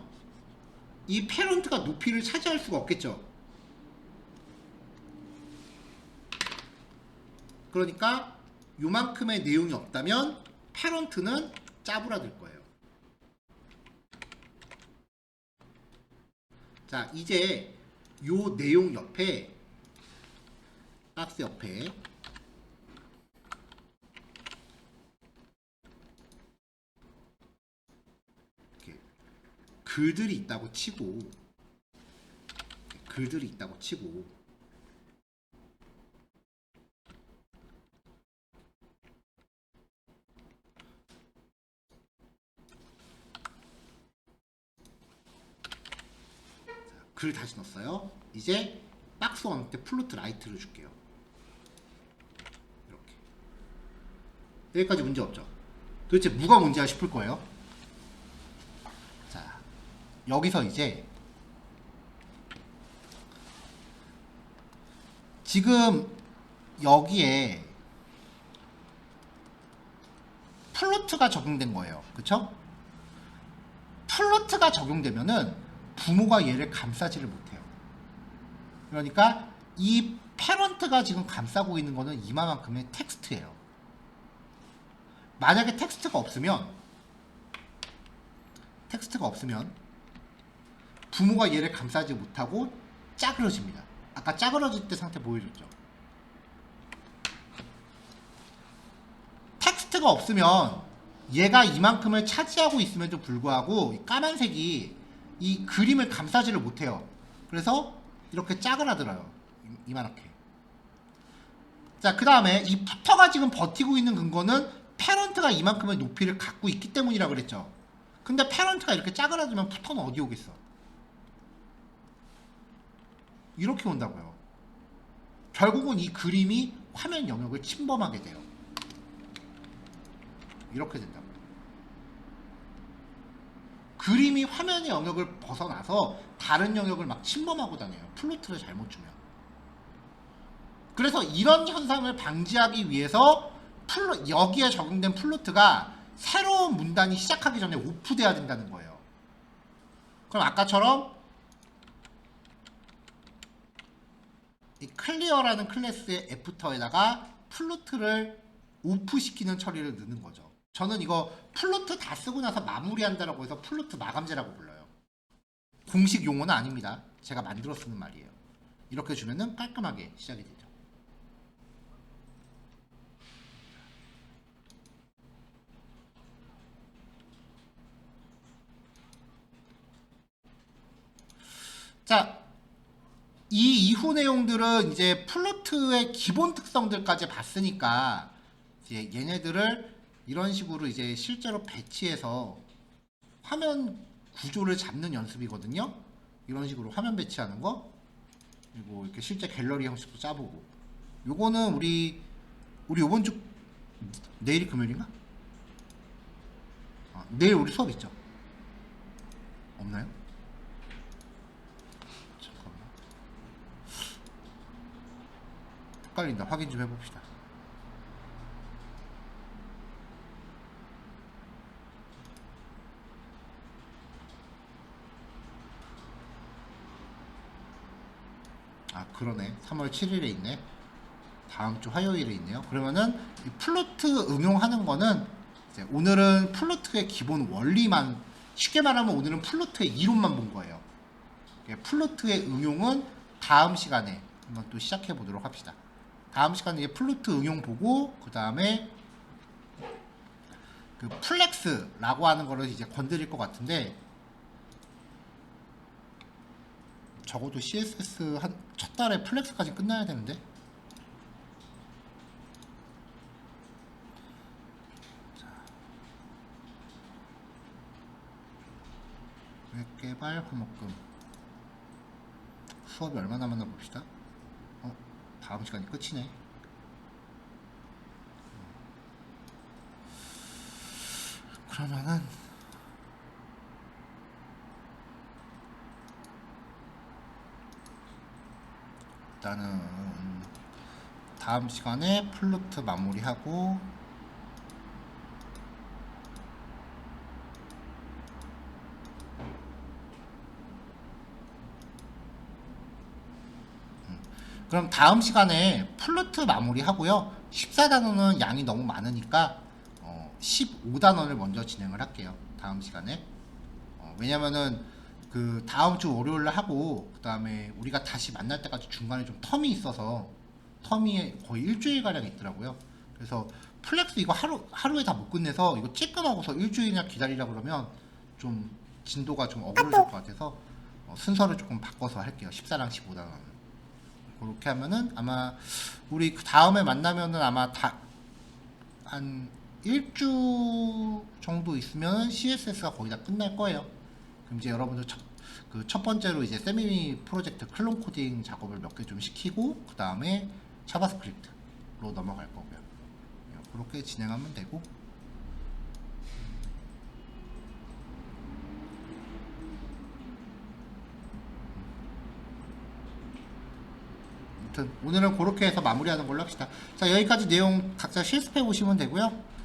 이 패런트가 높이를 차지할 수가 없겠죠. 그러니까 요만큼의 내용이 없다면 패런트는 짜부라들 거예요. 자, 이제 요 내용 옆에, 박스 옆에 글들이 있다고 치고, 글들이 있다고 치고, 글 다시 넣었어요. 이제 박스 원때 플루트 라이트를 줄게요. 이렇게. 여기까지 문제 없죠? 도대체 뭐가 문제야 싶을 거예요. 자, 여기서 이제 지금 여기에 플루트가 적용된 거예요. 그쵸? 플루트가 적용되면은 부모가 얘를 감싸지를 못해요. 그러니까 이 패런트가 지금 감싸고 있는 거는 이만큼의 텍스트예요. 만약에 텍스트가 없으면 부모가 얘를 감싸지 못하고 짜그러집니다. 아까 짜그러질 때 상태 보여줬죠. 텍스트가 없으면 얘가 이만큼을 차지하고 있음에도 불구하고 이 까만색이 이 그림을 감싸지를 못해요. 그래서 이렇게 짜그라들어요. 이만하게. 자, 그 다음에 이 푸터가 지금 버티고 있는 근거는 패런트가 이만큼의 높이를 갖고 있기 때문이라 그랬죠. 근데 패런트가 이렇게 짜그라들면 푸터는 어디 오겠어? 이렇게 온다고요. 결국은 이 그림이 화면 영역을 침범하게 돼요. 이렇게 된다고요. 그림이 화면의 영역을 벗어나서 다른 영역을 막 침범하고 다녀요. 플루트를 잘못 주면. 그래서 이런 현상을 방지하기 위해서 여기에 적용된 플루트가 새로운 문단이 시작하기 전에 오프돼야 된다는 거예요. 그럼 아까처럼 이 클리어라는 클래스의 애프터에다가 플루트를 오프시키는 처리를 넣는 거죠. 저는 이거 플루트 다 쓰고 나서 마무리한다라고 해서 플루트 마감제라고 불러요. 공식 용어는 아닙니다. 제가 만들어 쓰는 말이에요. 이렇게 주면은 깔끔하게 시작이 되죠. 자, 이 이후 내용들은 이제 플루트의 기본 특성들까지 봤으니까 이제 얘네들을 이런 식으로 이제 실제로 배치해서 화면 구조를 잡는 연습이거든요. 이런 식으로 화면 배치하는 거, 그리고 이렇게 실제 갤러리 형식도 짜보고. 요거는 우리 요번 주 내일이 금요일인가? 내일 우리 수업 있죠? 없나요? 잠깐만. 헷갈린다. 확인 좀 해봅시다. 그러네. 3월 7일에 있네. 다음 주 화요일에 있네요. 그러면은 이 플루트 응용하는 거는 이제 오늘은 플루트의 기본 원리만, 쉽게 말하면 오늘은 플루트의 이론만 본 거예요. 플루트의 응용은 다음 시간에 한번 또 시작해 보도록 합시다. 다음 시간에 이제 플루트 응용 보고 그 다음에 그 플렉스라고 하는 거를 이제 건드릴 것 같은데, 적어도 CSS 한 첫 달에 플렉스까지 끝나야 되는데. 자, 웹 개발 화목금 수업이 얼마 남았나 봅시다. 다음 시간이 끝이네. 그러면은 일단은 다음 시간에 플루트 마무리하고 그럼 다음 시간에 플루트 마무리하고요. 14단원은 양이 너무 많으니까 15단원을 먼저 진행을 할게요. 다음 시간에. 왜냐면은 그 다음 주 월요일날 하고 그 다음에 우리가 다시 만날 때까지 중간에 좀 텀이 있어서, 텀이 거의 일주일 가량 있더라고요. 그래서 플렉스 이거 하루에 다 못 끝내서 이거 찌끔하고서 일주일이나 기다리라 그러면 좀 진도가 좀 어그러질 것 같아서 순서를 조금 바꿔서 할게요. 14랑 15단원. 그렇게 하면은 아마 우리 그 다음에 만나면은 아마 한 일주 정도 있으면 CSS가 거의 다 끝날 거예요. 그럼 이제 여러분들 그 첫 번째로 이제 세미 프로젝트 클론 코딩 작업을 몇 개 좀 시키고 그 다음에 자바스크립트로 넘어갈 거고요. 그렇게 진행하면 되고. 아무튼 오늘은 그렇게 해서 마무리하는 걸로 합시다. 자, 여기까지 내용 각자 실습해 보시면 되고요.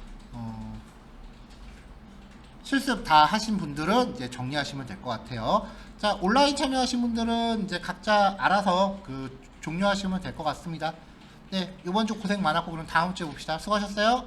실습 다 하신 분들은 이제 정리하시면 될 것 같아요. 자, 온라인 참여하신 분들은 이제 각자 알아서 그 종료하시면 될 것 같습니다. 네, 이번 주 고생 많았고 그럼 다음 주에 봅시다. 수고하셨어요.